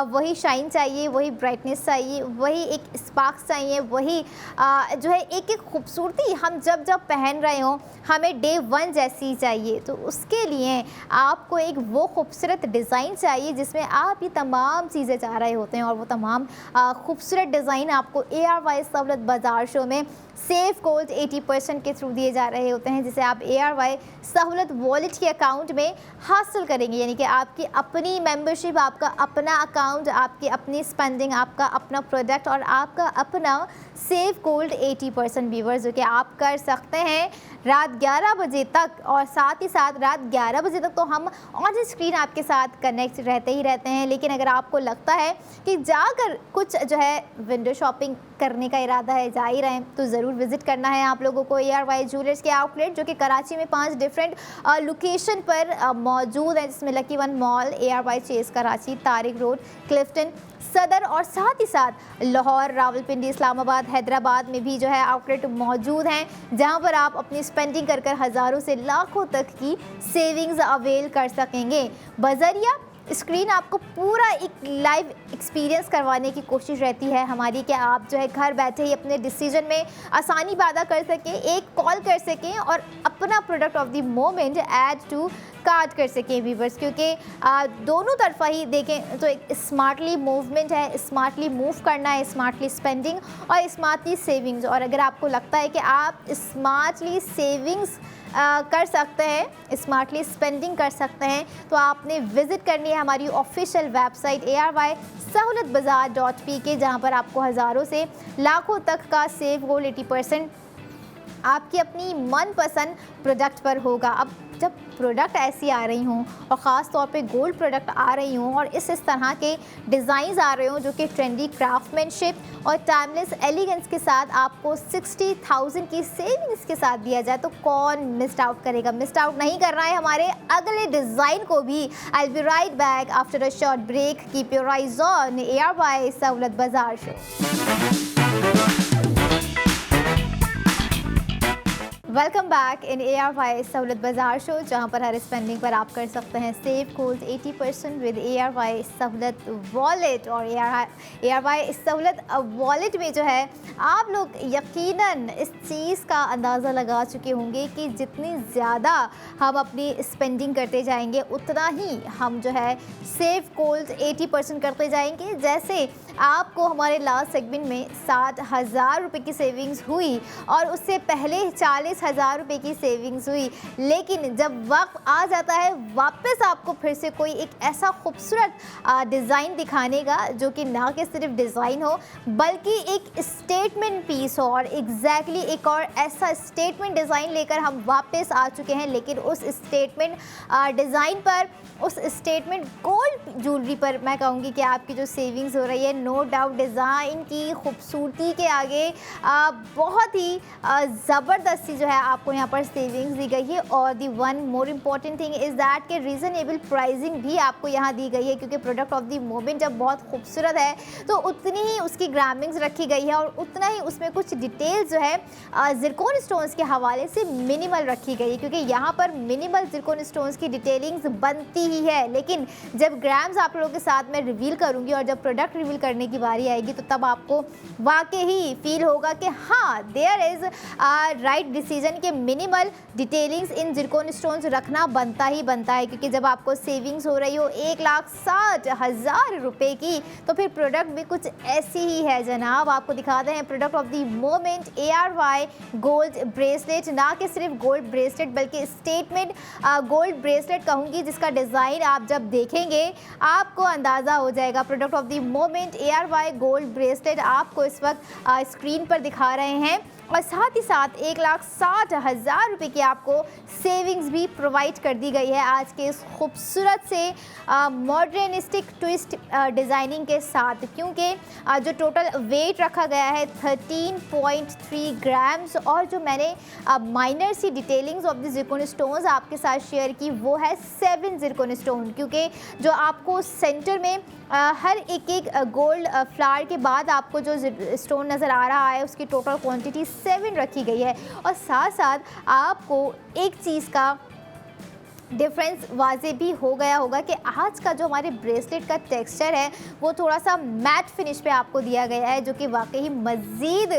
वही शाइन चाहिए, वही ब्राइटनेस चाहिए, वही एक स्पार्क्स चाहिए, वही जो है एक एक खूबसूरती हम जब जब पहन रहे हों हमें डे 1 जैसी चाहिए। तो उसके लिए आपको एक वो खूबसूरत डिज़ाइन चाहिए जिसमें आप ये तमाम चीज़ें चाह रहे होते हैं, और वो तमाम खूबसूरत डिज़ाइन आपको ARY सहूलत बाज़ार शो में सेफ गोल्ड 80% के थ्रू दिए जा रहे होते हैं, जिसे आप ARY सहूलत वॉलेट के अकाउंट में हासिल करेंगे। यानी कि आपकी अपनी मेंबरशिप, आपका अपना अकाउंट, आपकी अपनी स्पेंडिंग, आपका अपना प्रोडक्ट और आपका अपना सेफ गोल्ड 80% व्यूवर्स जो कि आप कर सकते हैं रात 11 बजे तक। और साथ ही साथ रात 11 बजे तक तो हम ऑन स्क्रीन आपके साथ कनेक्ट रहते ही रहते हैं, लेकिन अगर आपको लगता है कि जाकर कुछ जो है विंडो शॉपिंग करने का इरादा है, जा ही रहे हैं, तो ज़रूर विज़िट करना है आप लोगों को ARY ज्वेलर्स के आउटलेट जो कि कराची में 5 डिफरेंट लोकेशन पर मौजूद है, जिसमें Lucky One Mall, ARY Chase Karachi, Tariq road, Clifton Saddar और साथ ही साथ लाहौर, रावलपिंडी, इस्लामाबाद, हैदराबाद में भी जो है आउटलेट मौजूद हैं, जहां पर आप अपनी स्पेंडिंग कर कर हज़ारों से लाखों तक की सेविंग्स अवेल कर सकेंगे। बजरिया स्क्रीन आपको पूरा एक लाइव एक्सपीरियंस करवाने की कोशिश रहती है हमारी कि आप जो है घर बैठे ही अपने डिसीजन में आसानी पैदा कर सकें, एक कॉल कर सकें और अपना product of the moment add to card कर सकें व्यूवर्स। क्योंकि दोनों तरफा ही देखें तो एक स्मार्टली मूवमेंट है, स्मार्टली मूव करना है, स्मार्टली स्पेंडिंग और स्मार्टली सेविंग्स। और अगर आपको लगता है कि आप स्मार्टली सेविंग्स कर सकते हैं, स्मार्टली स्पेंडिंग कर सकते हैं, तो आपने विज़िट करनी है हमारी ऑफिशियल वेबसाइट ARYSahoulatBazaar.pk, जहां पर आपको हज़ारों से लाखों तक का सेव गोल्ड 80% आपकी अपनी मनपसंद प्रोडक्ट पर होगा। अब जब प्रोडक्ट ऐसी आ रही हों और ख़ास तौर पे गोल्ड प्रोडक्ट आ रही हों और इस तरह के डिज़ाइंस आ रहे हों जो कि ट्रेंडी क्राफ्टमैनशिप और टाइमलेस एलिगेंस के साथ आपको 60,000 की सेविंग्स के साथ दिया जाए, तो कौन मिस्ड आउट करेगा। मिस्ड आउट नहीं करना है हमारे अगले डिज़ाइन को भी। I will be right back after a short break. Keep your eyes on ARY Sahulat Bazaar show. Welcome back in ARY Sahulat Bazaar show, जहां पर हर स्पेंडिंग पर आप कर सकते हैं सेव गोल्ड 80% विद ARY सहूलत वॉलेट। और ARY सहूलत वॉलेट में जो है आप लोग यकीनन इस चीज़ का अंदाज़ा लगा चुके होंगे कि जितनी ज़्यादा हम अपनी स्पेंडिंग करते जाएंगे उतना ही हम जो है सेव गोल्ड 80% करते जाएंगे। जैसे आपको हमारे लास्ट सेगमेंट में 60,000 रुपये की सेविंग्स हुई और उससे पहले 40,000 रुपये की सेविंग्स हुई, लेकिन जब वक्त आ जाता है वापस आपको फिर से कोई एक ऐसा खूबसूरत डिज़ाइन दिखाने का जो कि ना कि सिर्फ डिज़ाइन हो बल्कि एक स्टेटमेंट पीस हो। और एग्जैक्टली एक और ऐसा स्टेटमेंट डिज़ाइन लेकर हम वापस आ चुके हैं, लेकिन उस स्टेटमेंट डिज़ाइन पर, उस स्टेटमेंट गोल्ड ज्वेलरी पर मैं कहूँगी कि आपकी जो सेविंग्स हो रही है, नो डाउट डिज़ाइन की खूबसूरती के आगे बहुत ही ज़बरदस्ती जो है आपको यहाँ पर सेविंग्स दी गई है। और the one more important thing is that कि रीज़नेबल प्राइसिंग भी आपको यहाँ दी गई है, क्योंकि प्रोडक्ट ऑफ द मोमेंट जब बहुत खूबसूरत है तो उतनी ही उसकी ग्रामिंग्स रखी गई है और उतना ही उसमें कुछ डिटेल्स जो है ज़िरकॉन स्टोन्स के हवाले से मिनिमल रखी गई है, क्योंकि यहाँ पर मिनिमल ज़िरकॉन स्टोन्स की डिटेलिंग्स बनती ही है। लेकिन जब ग्राम्स आप लोगों के साथ मैं रिवील करूँगी और जब प्रोडक्ट रिवील करने की बारी आएगी तो तब आपको वाकई ही फील होगा कि हाँ देयर इज़ राइट डिसीजन के मिनिमल डिटेलिंग्स इन ज़िरकॉन स्टोन्स रखना बनता ही बनता है। क्योंकि जब आपको सेविंग्स हो रही हो 1,60,000 रुपये की, तो फिर प्रोडक्ट भी कुछ ऐसी ही है जनाब। आपको दिखाते हैं product of the moment ARY gold bracelet, ना कि सिर्फ गोल्ड ब्रेसलेट बल्कि स्टेटमेंट गोल्ड ब्रेसलेट कहूँगी, जिसका डिज़ाइन आप जब देखेंगे आपको अंदाज़ा हो जाएगा। Product of the moment ARY gold bracelet आपको इस वक्त स्क्रीन पर दिखा रहे हैं और साथ ही साथ 1,60,000 रुपये की आपको सेविंग्स भी प्रोवाइड कर दी गई है आज के इस खूबसूरत से मॉडर्निस्टिक ट्विस्ट डिज़ाइनिंग के साथ। क्योंकि जो टोटल वेट रखा गया है 13.3 ग्राम्स और जो मैंने माइनर सी detailings of the zircon stones आपके साथ शेयर की वो है 7 ज़िरकॉन स्टोन। क्योंकि जो आपको सेंटर में हर एक गोल्ड फ्लावर के बाद आपको जो स्टोन नज़र आ रहा है उसकी टोटल क्वांटिटी 7 रखी गई है। और साथ साथ आपको एक चीज़ का डिफरेंस वाजे भी हो गया होगा कि आज का जो हमारे ब्रेसलेट का टेक्सचर है वो थोड़ा सा मैट फिनिश पे आपको दिया गया है, जो कि वाकई मज़ीद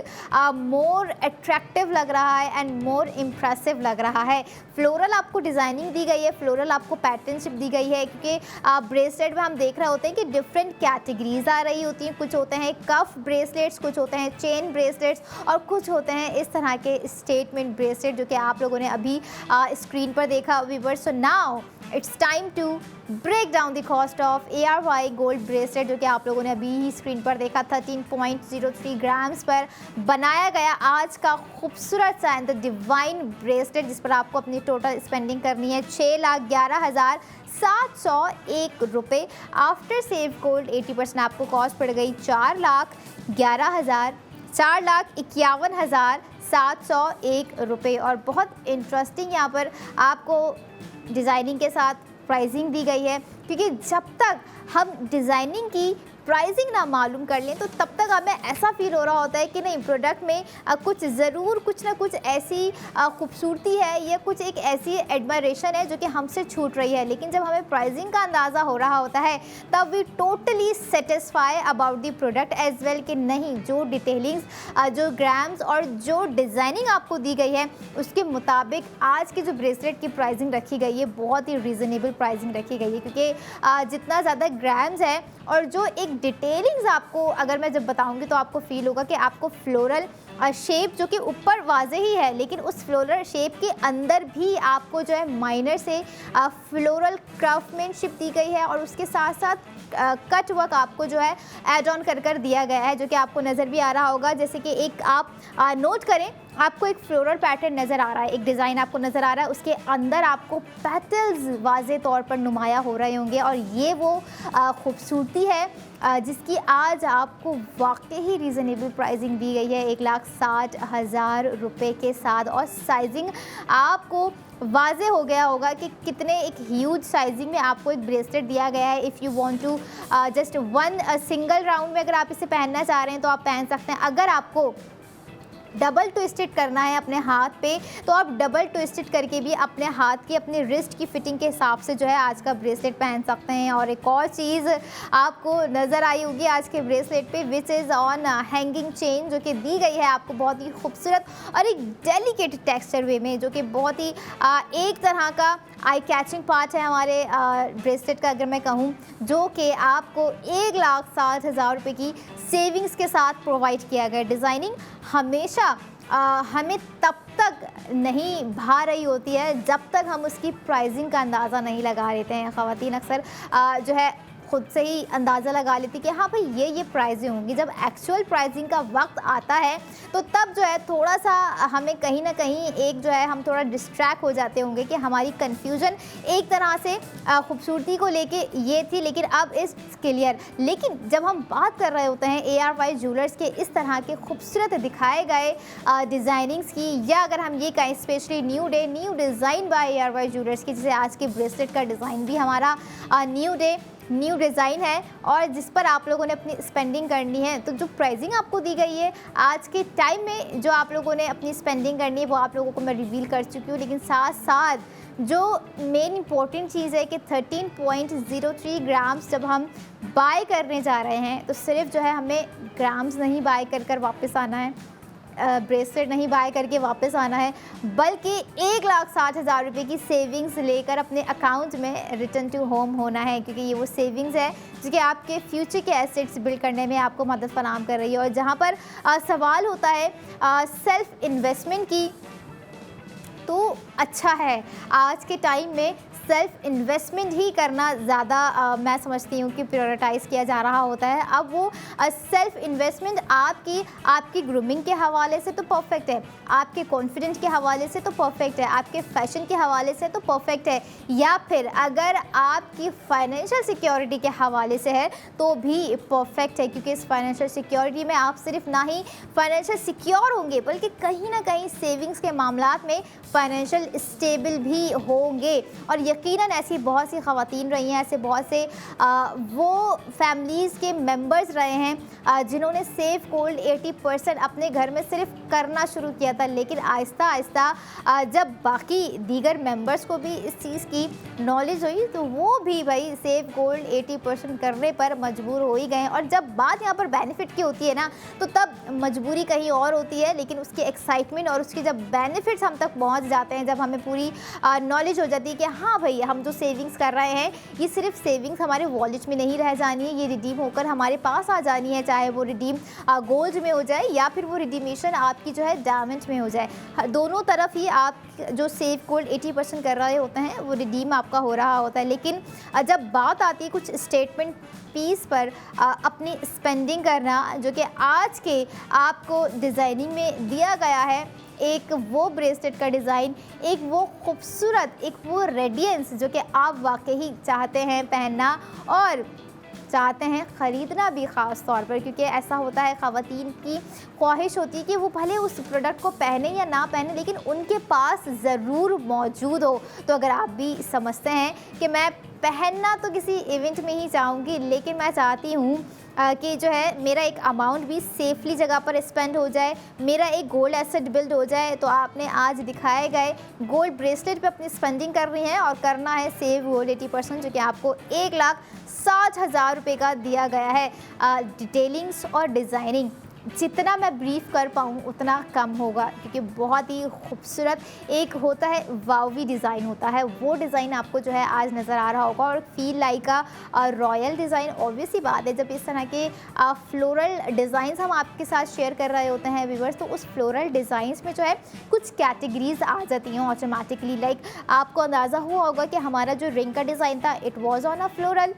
मोर अट्रैक्टिव लग रहा है एंड मोर इम्प्रेसिव लग रहा है। फ्लोरल आपको डिज़ाइनिंग दी गई है, फ्लोरल आपको पैटर्नशिप दी गई है, क्योंकि ब्रेसलेट में हम देख रहे होते हैं कि डिफरेंट कैटेगरीज आ रही होती हैं। कुछ होते हैं कफ ब्रेसलेट्स, कुछ होते हैं चेन ब्रेसलेट्स और कुछ होते हैं इस तरह के स्टेटमेंट ब्रेसलेट जो कि आप लोगों ने अभी स्क्रीन पर देखा viewers. Now it's time to break down the cost of ARY gold bracelet, जो कि आप लोगों ने अभी ही स्क्रीन पर देखा 13.03 ग्राम्स पर बनाया गया आज का खूबसूरत सा एंड द डिवाइन ब्रेसलेट, जिस पर आपको अपनी टोटल स्पेंडिंग करनी है 6,11,701 रुपये। आफ्टर सेव गोल्ड 80% आपको कॉस्ट पड़ गई 4,51,701 रुपये। और बहुत इंटरेस्टिंग यहाँ पर आपको डिज़ाइनिंग के साथ प्राइसिंग दी गई है, क्योंकि जब तक हम डिज़ाइनिंग की प्राइसिंग ना मालूम कर लें तो तब तक हमें ऐसा फील हो रहा होता है कि नहीं प्रोडक्ट में कुछ ज़रूर कुछ ना कुछ ऐसी खूबसूरती है या कुछ एक ऐसी एडमायरेशन है जो कि हमसे छूट रही है। लेकिन जब हमें प्राइसिंग का अंदाज़ा हो रहा होता है तब we totally satisfy about the product as well कि नहीं जो डिटेलिंग्स, जो ग्राम्स और जो डिज़ाइनिंग आपको दी गई है उसके मुताबिक आज की जो ब्रेसलेट की प्राइसिंग रखी गई है बहुत ही रीज़नेबल प्राइसिंग रखी गई है। क्योंकि जितना ज़्यादा ग्राम्स है और जो एक डिटेलिंग्स आपको अगर मैं जब बताऊंगी तो आपको फील होगा कि आपको फ्लोरल शेप जो कि ऊपर वाज़े ही है, लेकिन उस फ्लोरल शेप के अंदर भी आपको जो है माइनर से फ्लोरल क्राफ्टमैनशिप दी गई है, और उसके साथ साथ कट वर्क आपको जो है ऐड ऑन कर दिया गया है, जो कि आपको नज़र भी आ रहा होगा। जैसे कि एक आप नोट करें, आपको एक फ्लोरल पैटर्न नज़र आ रहा है, एक डिज़ाइन आपको नज़र आ रहा है, उसके अंदर आपको पेटल्स वाज़े तौर पर नुमाया हो रहे होंगे, और ये वो खूबसूरती है जिसकी आज आपको वाकई ही रीज़नेबल प्राइसिंग दी गई है 1,60,000 रुपये के साथ। और साइजिंग आपको वाज़े हो गया होगा कि कितने एक ह्यूज साइजिंग में आपको एक ब्रेसलेट दिया गया है। If you want to just one single round में अगर आप इसे पहनना चाह रहे हैं तो आप पहन सकते हैं। अगर आपको डबल ट्विस्टेड करना है अपने हाथ पे, तो आप डबल ट्विस्टेड करके भी अपने हाथ की, अपने रिस्ट की फिटिंग के हिसाब से जो है आज का ब्रेसलेट पहन सकते हैं। और एक और चीज़ आपको नज़र आई होगी आज के ब्रेसलेट पे, which is on hanging chain, जो कि दी गई है आपको बहुत ही खूबसूरत और एक डेलिकेट टेक्सचर वे में, जो कि बहुत ही एक तरह का आई कैचिंग पार्ट है हमारे ब्रेसलेट का, अगर मैं कहूँ, जो कि आपको 1,60,000 रुपये की सेविंग्स के साथ प्रोवाइड किया गया। डिज़ाइनिंग हमेशा हमें तब तक नहीं भा रही होती है जब तक हम उसकी प्राइसिंग का अंदाज़ा नहीं लगा लेते हैं। ख़वातीन अक्सर जो है खुद से ही अंदाज़ा लगा लेती कि हाँ भाई ये प्राइजें होंगी। जब एक्चुअल प्राइसिंग का वक्त आता है तो तब जो है थोड़ा सा हमें कहीं ना कहीं एक जो है हम थोड़ा डिस्ट्रैक्ट हो जाते होंगे कि हमारी कन्फ्यूजन एक तरह से खूबसूरती को लेके ये थी, लेकिन अब इस क्लियर। लेकिन जब हम बात कर रहे होते हैं ARY ज्वेलर्स के इस तरह के खूबसूरत दिखाए गए डिज़ाइनिंग्स की, या अगर हम ये कहें specially new day new design by ARY jewellers की, जैसे आज के ब्रेसलेट का डिज़ाइन भी हमारा न्यू डे न्यू डिज़ाइन है और जिस पर आप लोगों ने अपनी स्पेंडिंग करनी है, तो जो प्राइसिंग आपको दी गई है आज के टाइम में जो आप लोगों ने अपनी स्पेंडिंग करनी है वो आप लोगों को मैं रिवील कर चुकी हूँ। लेकिन साथ साथ जो मेन इंपॉर्टेंट चीज़ है कि 13.03 ग्राम्स जब हम बाय करने जा रहे हैं तो सिर्फ जो है हमें ग्राम्स नहीं बाय कर वापस आना है, ब्रेसलेट नहीं बाय करके वापस आना है, बल्कि 1,60,000 रुपये की सेविंग्स लेकर अपने अकाउंट में रिटर्न टू होम होना है, क्योंकि ये वो सेविंग्स है जो कि आपके फ्यूचर के एसेट्स बिल्ड करने में आपको मदद फराहम कर रही है। और जहाँ पर सवाल होता है सेल्फ इन्वेस्टमेंट की, तो अच्छा है आज के टाइम में सेल्फ इन्वेस्टमेंट ही करना ज़्यादा मैं समझती हूँ कि प्रायोरिटाइज़ किया जा रहा होता है। अब वो सेल्फ इन्वेस्टमेंट आपकी ग्रूमिंग के हवाले से तो परफेक्ट है, आपके कॉन्फिडेंस के हवाले से तो परफेक्ट है, आपके फैशन के हवाले से तो परफेक्ट है, या फिर अगर आपकी फाइनेंशियल सिक्योरिटी के हवाले से है तो भी परफेक्ट है। क्योंकि इस फाइनेंशियल सिक्योरिटी में आप सिर्फ ना ही फाइनेंशियल सिक्योर होंगे बल्कि कहीं ना कहीं सेविंग्स के मामलात में फाइनेंशियल स्टेबल भी होंगे। और यकीनन ऐसी बहुत सी ख़वातीन रही हैं, ऐसे बहुत से वो फैमिलीज़ के मेंबर्स रहे हैं जिन्होंने सेफ गोल्ड 80% अपने घर में सिर्फ करना शुरू किया था, लेकिन आहिस्ता आहिस्ता जब बाकी दीगर मेंबर्स को भी इस चीज़ की नॉलेज हुई तो वो भी भाई सेफ गोल्ड 80% करने पर मजबूर हो ही गए। और जब बात यहाँ पर बेनिफिट की होती है ना, तो तब मजबूरी कहीं और होती है, लेकिन उसकी एक्साइटमेंट और उसकी जब बेनिफिट्स हम तक पहुँच जाते हैं, जब हमें पूरी नॉलेज हो जाती है कि हाँ भाई हम जो सेविंग्स कर रहे हैं ये सिर्फ सेविंग्स हमारे वॉलेट में नहीं रह जानी है, ये रिडीम होकर हमारे पास आ जानी है, चाहे वो रिडीम गोल्ड में हो जाए या फिर वो रिडीमेशन आपकी जो है डायमंड में हो जाए। दोनों तरफ ही आप जो सेव गोल्ड 80% कर रहे होते हैं वो रिडीम आपका हो रहा होता है। लेकिन जब बात आती है कुछ स्टेटमेंट पीस पर अपनी स्पेंडिंग करना, जो कि आज के आपको डिज़ाइनिंग में दिया गया है, एक वो ब्रेसलेट का डिज़ाइन, एक वो खूबसूरत, एक वो रेडियंस जो कि आप वाकई चाहते हैं पहनना और चाहते हैं ख़रीदना भी ख़ास तौर पर, क्योंकि ऐसा होता है ख़वातीन की ख्वाहिश होती है कि वो भले उस प्रोडक्ट को पहने या ना पहने लेकिन उनके पास ज़रूर मौजूद हो। तो अगर आप भी समझते हैं कि मैं पहनना तो किसी इवेंट में ही चाहूँगी, लेकिन मैं चाहती हूँ कि जो है मेरा एक अमाउंट भी सेफली जगह पर स्पेंड हो जाए, मेरा एक गोल्ड एसेट बिल्ड हो जाए, तो आपने आज दिखाए गए गोल्ड ब्रेसलेट पे अपनी स्पेंडिंग करनी है और करना है सेव गोल्ड 80%, जो कि आपको 1,60,000 रुपये का दिया गया है। डिटेलिंग्स और डिज़ाइनिंग जितना मैं ब्रीफ कर पाऊँ उतना कम होगा, क्योंकि बहुत ही खूबसूरत एक होता है वावी डिज़ाइन होता है, वो डिज़ाइन आपको जो है आज नज़र आ रहा होगा और feel like a royal design. Obviously बात है, जब इस तरह के फ्लोरल डिज़ाइंस हम आपके साथ शेयर कर रहे होते हैं व्यूअर्स, तो उस फ्लोरल डिज़ाइंस में जो है कुछ कैटेगरीज आ जाती हैं ऑटोमेटिकली। लाइक आपको अंदाज़ा हुआ होगा कि हमारा जो रिंग का डिज़ाइन था it was on a floral,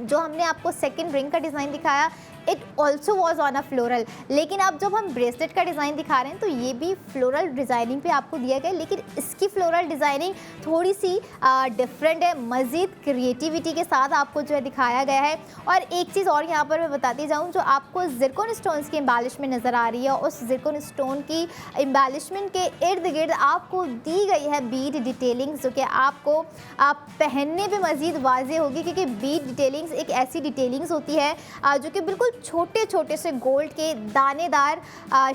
जो हमने आपको सेकंड रिंग का डिज़ाइन दिखाया it also was on a floral. लेकिन अब जब हम ब्रेसलेट का डिज़ाइन दिखा रहे हैं तो ये भी फ्लोरल डिज़ाइनिंग पे आपको दिया गया है, लेकिन इसकी फ्लोरल डिज़ाइनिंग थोड़ी सी डिफरेंट है, मज़ीद क्रिएटिविटी के साथ आपको जो है दिखाया गया है। और एक चीज़ और यहाँ पर मैं बताती जाऊँ, जो आपको ज़िरकॉन स्टोन्स की एम्बेलिशमेंट नज़र आ रही है, उस ज़िरकॉन स्टोन की एम्बेलिशमेंट के इर्द गिर्द आपको दी गई है बीड डिटेलिंग्स, जो कि आपको पहनने पे मज़ीद वाज़े होगी, क्योंकि बीड डिटेलिंग्स एक ऐसी डिटेलिंग्स होती है जो कि बिल्कुल छोटे छोटे से गोल्ड के दानेदार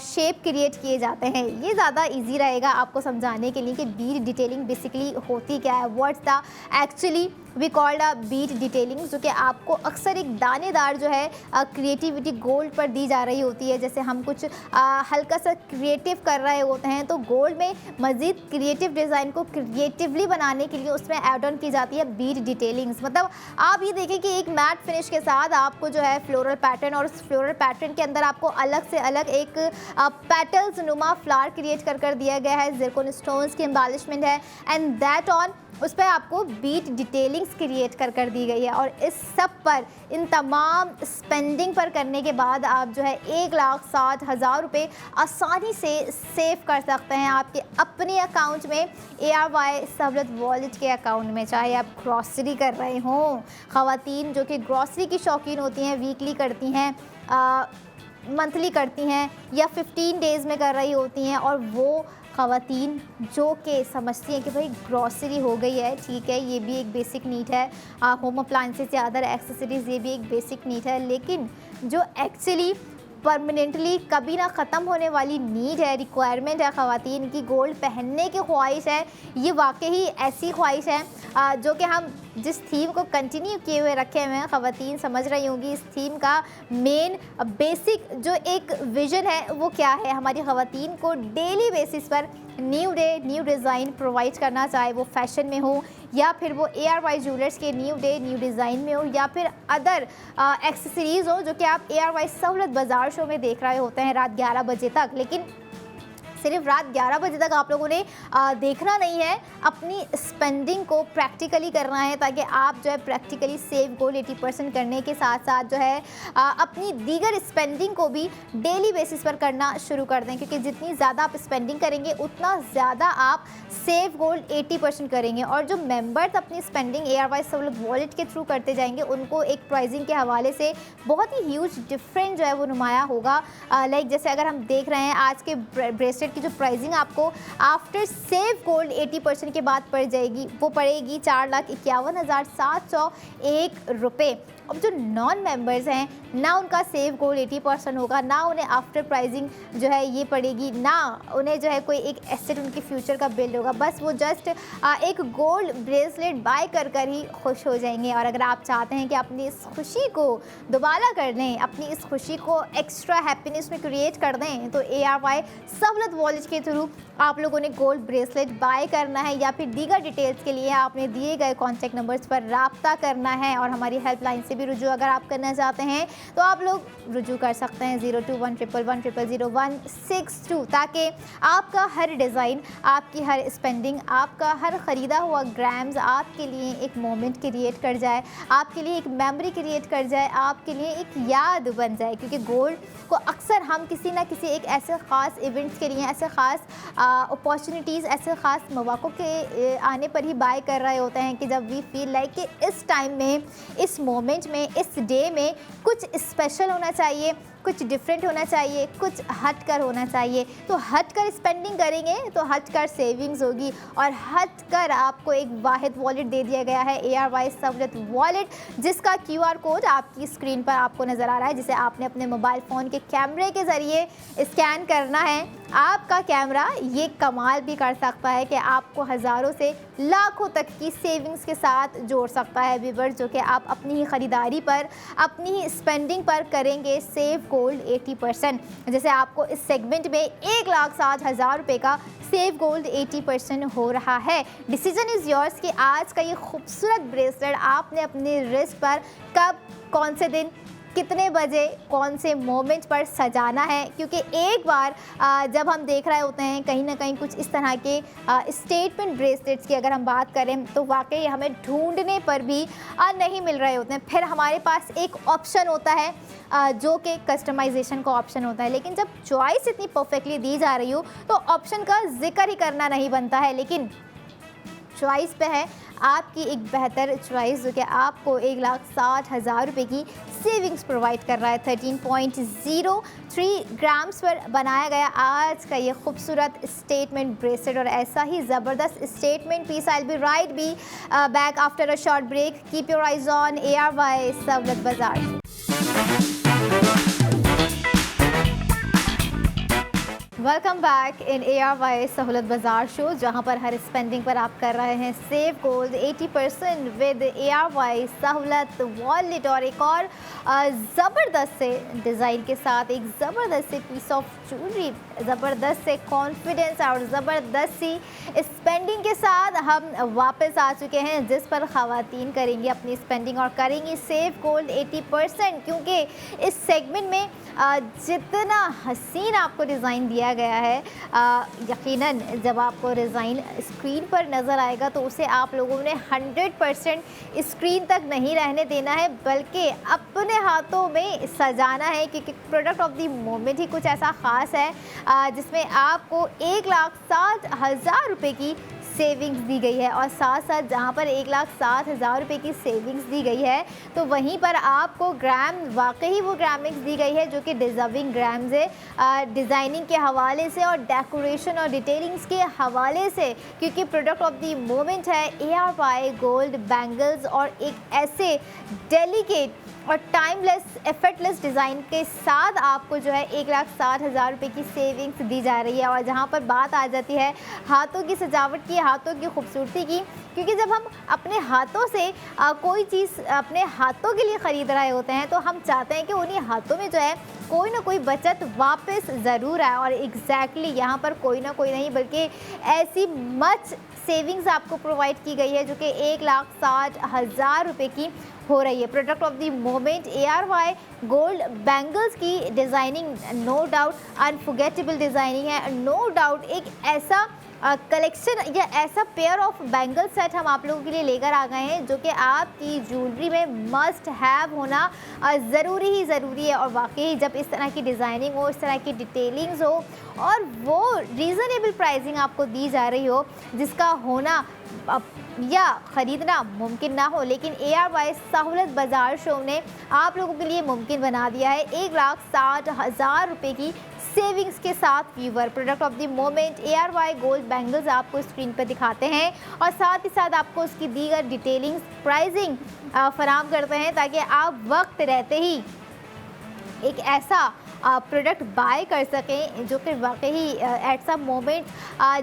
शेप क्रिएट किए जाते हैं। ये ज़्यादा इजी रहेगा आपको समझाने के लिए कि बीड डिटेलिंग बेसिकली होती क्या है, what's the actually we called a bead detailing, जो कि आपको अक्सर एक दानेदार जो है क्रिएटिविटी गोल्ड पर दी जा रही होती है। जैसे हम कुछ हल्का सा क्रिएटिव कर रहे होते हैं तो गोल्ड में मज़ीद क्रिएटिव डिज़ाइन को क्रिएटिवली बनाने के लिए उसमें ऐड ऑन की जाती है बीड डिटेलिंग्स। मतलब आप ये देखें कि एक मैट फिनिश के साथ आपको जो है फ्लोरल पैटर्न, और उस फ्लोरल पैटर्न के अंदर आपको अलग से अलग एक पेटल्स नुमा फ्लावर क्रिएट कर दिया गया है, ज़िरकॉन स्टोन्स की एम्बेलिशमेंट है, एंड दैट ऑन उस पर आपको बीट डिटेलिंग्स क्रिएट कर दी गई है। और इस सब पर, इन तमाम स्पेंडिंग पर करने के बाद आप जो है 1,60,000 रुपये आसानी से सेव कर सकते हैं आपके अपने अकाउंट में, ARY सहूलत वॉलेट के अकाउंट में। चाहे आप ग्रॉसरी कर रहे हों, ख़वातीन जो कि ग्रॉसरी की शौकीन होती हैं, वीकली करती हैं, मंथली करती हैं, या 15 डेज़ में कर रही होती हैं, और वो ख़वातीन जो कि समझती हैं कि भाई ग्रॉसरी हो गई है, ठीक है, ये भी एक बेसिक नीड है, होम अप्लाइंसेस या अदर एक्सेसरीज़ ये भी एक बेसिक नीड है, लेकिन जो एक्चुअली परमानेंटली कभी ना ख़त्म होने वाली नीड है, रिक्वायरमेंट है ख़वातीन की, गोल्ड पहनने की ख्वाहिश है, ये वाकई ऐसी ख्वाहिश है जो कि हम जिस थीम को कंटिन्यू किए हुए रखे हुए हैं, ख़वातीन समझ रही होंगी इस थीम का मेन बेसिक जो एक विज़न है वो क्या है। हमारी ख़वातीन को डेली बेसिस पर new day new design provide करना, चाहे वो फैशन में हो या फिर वो ARY ज्वेलर्स के न्यू डे न्यू डिज़ाइन में हो, या फिर अदर एक्सेसरीज़ हो, जो कि आप ARY सहूलत बाज़ार शो में देख रहे होते हैं रात 11 बजे तक। लेकिन सिर्फ रात 11 बजे तक आप लोगों ने देखना नहीं है, अपनी स्पेंडिंग को प्रैक्टिकली करना है, ताकि आप जो है प्रैक्टिकली सेव गोल 80% करने के साथ साथ जो है अपनी दीगर स्पेंडिंग को भी डेली बेसिस पर करना शुरू कर दें, क्योंकि जितनी ज़्यादा आप स्पेंडिंग करेंगे उतना ज़्यादा आप सेव गोल्ड 80% करेंगे। और जो मेंबर्स अपनी स्पेंडिंग ARY सहूलत वॉलेट के थ्रू करते जाएंगे, उनको एक प्राइजिंग के हवाले से बहुत ही ह्यूज डिफरेंट जो है वो नुमाया होगा। लाइक जैसे अगर हम देख रहे हैं आज के ब्रेसलेट की जो प्राइसिंग आपको आफ्टर सेव गोल्ड 80% के बाद पड़ जाएगी, वो पड़ेगी 4,51,701 रुपये। अब जो नॉन मेंबर्स हैं, ना उनका सेव गोल्ड 80% होगा, ना उन्हें आफ्टर प्राइसिंग जो है ये पड़ेगी, ना उन्हें जो है कोई एक एसेट उनके फ्यूचर का बिल्ड होगा, बस वो जस्ट एक गोल्ड ब्रेसलेट बाय कर ही खुश हो जाएंगे। और अगर आप चाहते हैं कि अपनी इस खुशी को दोबारा कर दें, अपनी इस खुशी को एक्स्ट्रा हैप्पीनेस में क्रिएट कर दें, तो ARY सहूलत वॉलेट के थ्रू आप लोगों ने गोल्ड ब्रेसलेट बाय करना है, या फिर दीगर डिटेल्स के लिए आपने दिए गए कॉन्टैक्ट नंबर्स पर राब्ता करना है। और हमारी हेल्पलाइन से भी रुजू अगर आप करना चाहते हैं तो आप लोग रुजू कर सकते हैं 021111000162, ताकि आपका हर डिज़ाइन, आपकी हर स्पेंडिंग, आपका हर ख़रीदा हुआ ग्राम्स आपके लिए एक मोमेंट क्रिएट कर जाए, आपके लिए एक मेमोरी क्रिएट कर जाए, आपके लिए एक याद बन जाए। क्योंकि गोल्ड को अक्सर हम किसी ना किसी एक ऐसे ख़ास इवेंट्स के लिए, ऐसे ख़ास अपॉर्चुनिटीज़, ऐसे ख़ास मौक़ों के आने पर ही बाय कर रहे होते हैं कि जब वी फील लाइक कि इस टाइम में, इस मोमेंट में, इस डे में कुछ स्पेशल होना चाहिए, कुछ डिफरेंट होना चाहिए, कुछ हटकर होना चाहिए। तो हटकर स्पेंडिंग करेंगे तो हटकर सेविंग्स होगी, और हटकर आपको एक वाहिद वॉलेट दे दिया गया है ARY सहूलत वॉलेट, जिसका QR कोड आपकी स्क्रीन पर आपको नज़र आ रहा है, जिसे आपने अपने मोबाइल फ़ोन के कैमरे के ज़रिए स्कैन करना है। आपका कैमरा ये कमाल भी कर सकता है कि आपको हज़ारों से लाखों तक की सेविंग्स के साथ जोड़ सकता है व्यूअर्स, जो कि आप अपनी ही ख़रीदारी पर, अपनी ही स्पेंडिंग पर करेंगे सेव गोल्ड 80%। जैसे आपको इस सेगमेंट में 1,60,000 रुपये का सेव गोल्ड 80% हो रहा है। डिसीजन इज़ योर्स कि आज का ये खूबसूरत ब्रेसलेट आपने अपने रिस्ट पर कब, कौन से दिन, कितने बजे, कौन से मोमेंट पर सजाना है। क्योंकि एक बार जब हम देख रहे होते हैं कहीं ना कहीं कुछ इस तरह के स्टेटमेंट ब्रेसलेट्स की अगर हम बात करें तो वाकई हमें ढूंढने पर भी नहीं मिल रहे होते हैं। फिर हमारे पास एक ऑप्शन होता है जो कि कस्टमाइजेशन का ऑप्शन होता है। लेकिन जब चॉइस इतनी परफेक्टली दी जा रही हो तो ऑप्शन का जिक्र ही करना नहीं बनता है। लेकिन चॉइस पे है आपकी एक बेहतर चॉइस जो कि आपको 1,60,000 रुपये की सेविंग्स प्रोवाइड कर रहा है। 13.03 ग्राम्स पर बनाया गया आज का ये खूबसूरत स्टेटमेंट ब्रेसलेट और ऐसा ही ज़बरदस्त statement piece. I will be right back after a short break. Keep your eyes on ARY Sahulat बाजार। वेलकम बैक इन ARY सहूलत बाज़ार शो, जहां पर हर स्पेंडिंग पर आप कर रहे हैं सेव गोल्ड 80% विद ARY सहूलत वॉलेट। और एक और ज़बरदस्त से डिज़ाइन के साथ एक ज़बरदस्त से पीस ऑफ ज्वेलरी, ज़बरदस्त से कॉन्फिडेंस और ज़बरदस्त सी स्पेंडिंग के साथ हम वापस आ चुके हैं, जिस पर ख़वातीन करेंगी अपनी स्पेंडिंग और करेंगी सेव गोल्ड 80%। क्योंकि इस सेगमेंट में जितना हसीन आपको डिज़ाइन दिया गया है, यकीनन जब आपको डिज़ाइन स्क्रीन पर नज़र आएगा तो उसे आप लोगों ने 100% स्क्रीन तक नहीं रहने देना है, बल्कि अपने हाथों में सजाना है। क्योंकि प्रोडक्ट ऑफ द मोमेंट ही कुछ ऐसा ख़ास है जिसमें आपको 1,60,000 रुपये की सेविंग्स दी गई है। और साथ साथ जहां पर 1,60,000 रुपये की सेविंग्स दी गई है तो वहीं पर आपको ग्राम, वाकई वो ग्रामिक्स दी गई है जो कि डिज़र्विंग ग्राम्स है डिज़ाइनिंग के हवाले से और डेकोरेशन और डिटेलिंग्स के हवाले से। क्योंकि प्रोडक्ट ऑफ द मोमेंट है ARY गोल्ड बैंगल्स और एक ऐसे डेलिकेट और टाइमलेस एफर्टलेस डिज़ाइन के साथ आपको जो है 1,60,000 रुपये की सेविंग्स दी जा रही है। और जहां पर बात आ जाती है हाथों की सजावट की, हाथों की खूबसूरती की, क्योंकि जब हम अपने हाथों से कोई चीज़ अपने हाथों के लिए ख़रीद रहे होते हैं तो हम चाहते हैं कि उन्हीं हाथों में जो है कोई ना कोई बचत वापस ज़रूर आए। और एग्जैक्टली यहाँ पर कोई ना कोई नहीं बल्कि ऐसी मच सेविंग्स आपको प्रोवाइड की गई है जो कि 1,60,000 रुपये की हो रही है। Product of the moment ARY gold bangles की designing no doubt unforgettable designing है। नो डाउट एक ऐसा कलेक्शन या ऐसा पेयर ऑफ बैंगल सेट हम आप लोगों के लिए लेकर आ गए हैं जो कि आपकी ज्वेलरी में मस्ट हैव होना ज़रूरी है। और वाकई जब इस तरह की डिज़ाइनिंग हो, इस तरह की डिटेलिंग्स हो और वो रीज़नेबल प्राइसिंग आपको दी जा रही हो जिसका होना या ख़रीदना मुमकिन ना हो, लेकिन ARY सहूलत बाज़ार शो ने आप लोगों के लिए मुमकिन बना दिया है 1,60,000 रुपये की सेविंग्स के साथ। Viewer product of the moment ARY gold bangles आपको स्क्रीन पर दिखाते हैं और साथ ही साथ आपको उसकी दीगर डिटेलिंग्स प्राइसिंग फराहम करते हैं ताकि आप वक्त रहते ही एक ऐसा प्रोडक्ट बाय कर सकें जो कि वाकई at some moment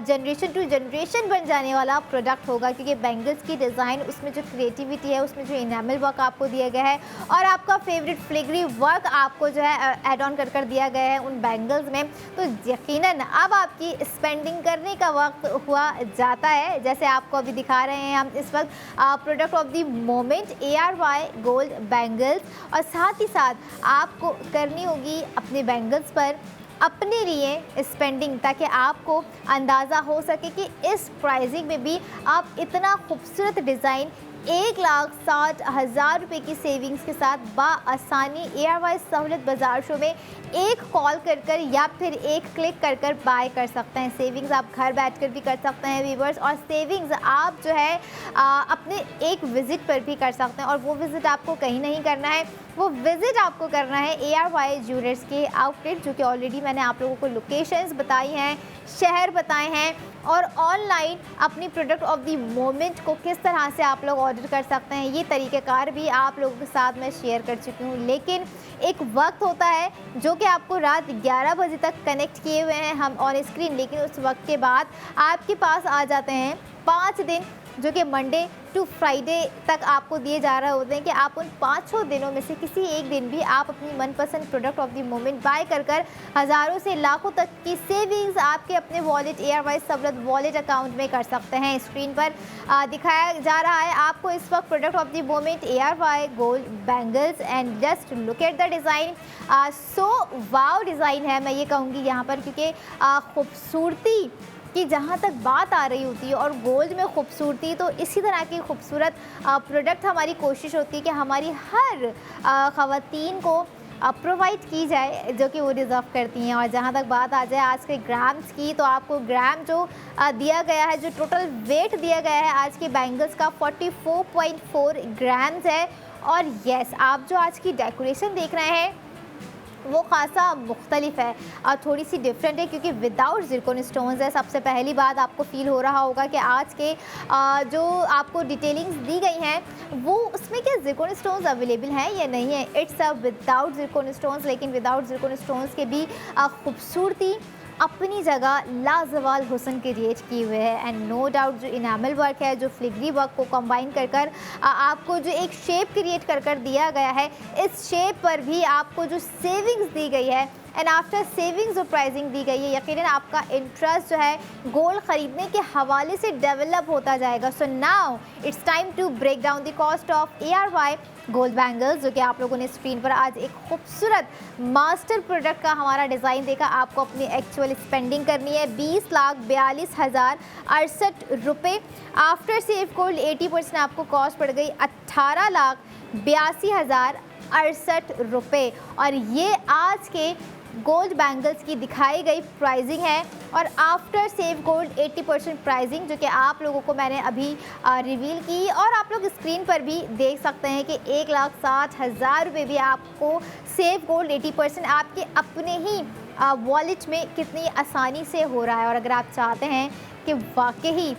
generation to generation बन जाने वाला प्रोडक्ट होगा। क्योंकि बैंगल्स की डिज़ाइन, उसमें जो क्रिएटिविटी है, उसमें जो इनामल वर्क आपको दिया गया है और आपका फेवरेट फ्लिग्री वर्क आपको जो है एड ऑन कर दिया गया है उन बैंगल्स में, तो यकीनन अब आपकी स्पेंडिंग करने का वक्त हुआ जाता है। जैसे आपको अभी दिखा रहे हैं हम इस वक्त product of the moment ARY gold bangles, और साथ ही साथ आपको करनी होगी अपने बैंगल्स पर अपने लिए स्पेंडिंग ताकि आपको अंदाज़ा हो सके कि इस प्राइसिंग में भी आप इतना खूबसूरत डिज़ाइन 1,60,000 रुपये की सेविंग्स के साथ बाआसानी ARY सहूलत बाज़ार शो में एक कॉल कर या फिर एक क्लिक कर बाय कर सकते हैं। सेविंग्स आप घर बैठकर भी कर सकते हैं व्यूवर्स, और सेविंग्स आप जो है अपने एक विज़िट पर भी कर सकते हैं। और वो विज़िट आपको कहीं नहीं करना है, वो विज़िट आपको करना है ARY ज्वेलर्स के आउटलेट, जो कि ऑलरेडी मैंने आप लोगों को लोकेशंस बताई हैं, शहर बताए हैं, और ऑनलाइन अपनी प्रोडक्ट ऑफ द मोमेंट को किस तरह से आप लोग ऑर्डर कर सकते हैं ये तरीक़ेकार भी आप लोगों के साथ मैं शेयर कर चुकी हूँ। लेकिन एक वक्त होता है जो कि आपको रात 11 बजे तक कनेक्ट किए हुए हैं हम ऑन स्क्रीन, लेकिन उस वक्त के बाद आपके पास आ जाते हैं 5 दिन जो कि मंडे टू फ्राइडे तक आपको दिए जा रहे होते हैं कि आप उन 5 दिनों में से किसी एक दिन भी आप अपनी मनपसंद product of the moment bye कर हज़ारों से लाखों तक की सेविंग्स आपके अपने वॉलेट एयरवाइज सहूलत वॉलेट अकाउंट में कर सकते हैं। स्क्रीन पर दिखाया जा रहा है आपको इस वक्त product of the moment ARY gold bangles and just look at the design. So wow design है, मैं ये कहूँगी यहाँ पर, क्योंकि खूबसूरती कि जहाँ तक बात आ रही होती है और गोल्ड में खूबसूरती, तो इसी तरह की खूबसूरत प्रोडक्ट हमारी कोशिश होती है कि हमारी हर ख़वातीन को प्रोवाइड की जाए जो कि वो डिज़र्व करती हैं। और जहाँ तक बात आ जाए आज के ग्राम्स की, तो आपको ग्राम जो दिया गया है, जो टोटल वेट दिया गया है आज के बैंगल्स का 44.4 ग्राम्स है। और यस, आप जो आज की डेकोरेशन देख रहे हैं वो खासा मुख्तलिफ है और थोड़ी सी डिफरेंट है, क्योंकि विदाउट ज़िरकॉन स्टोन्स है। सबसे पहली बात आपको फ़ील हो रहा होगा कि आज के जो आपको डिटेलिंग्स दी गई हैं वो उसमें क्या ज़िरकॉन स्टोन्स अवेलेबल हैं या नहीं है। It's a without Zircon stones, लेकिन विदाउट ज़िरकॉन स्टोन्स के भी खूबसूरती अपनी जगह लाजवाल हुस्न क्रिएट किए हुए है। एंड नो डाउट जो इनामल वर्क है, जो फ्लिग्री वर्क को कंबाइन कर आपको जो एक शेप क्रिएट कर दिया गया है, इस शेप पर भी आपको जो सेविंग्स दी गई है एंड आफ्टर सेविंग्स जो प्राइसिंग दी गई है, यकीनन आपका इंटरेस्ट जो है गोल्ड ख़रीदने के हवाले से डेवलप होता जाएगा। So now it's time to break down the cost of ARY gold bangles, जो कि आप लोगों ने स्क्रीन पर आज एक खूबसूरत मास्टर प्रोडक्ट का हमारा डिज़ाइन देखा। आपको अपनी एक्चुअल स्पेंडिंग करनी है 20,42,068 रुपये। आफ्टर सेफ गोल्ड 80% आपको कॉस्ट पड़ गई 18,82,068 रुपये। और ये आज के गोल्ड बैंगल्स की दिखाई गई प्राइसिंग है। और आफ्टर सेव गोल्ड 80% प्राइसिंग जो कि आप लोगों को मैंने अभी रिवील की, और आप लोग स्क्रीन पर भी देख सकते हैं कि 1,60,000 रुपये भी आपको सेव गोल्ड 80% आपके अपने ही वॉलेट में कितनी आसानी से हो रहा है। और अगर आप चाहते हैं कि वाकई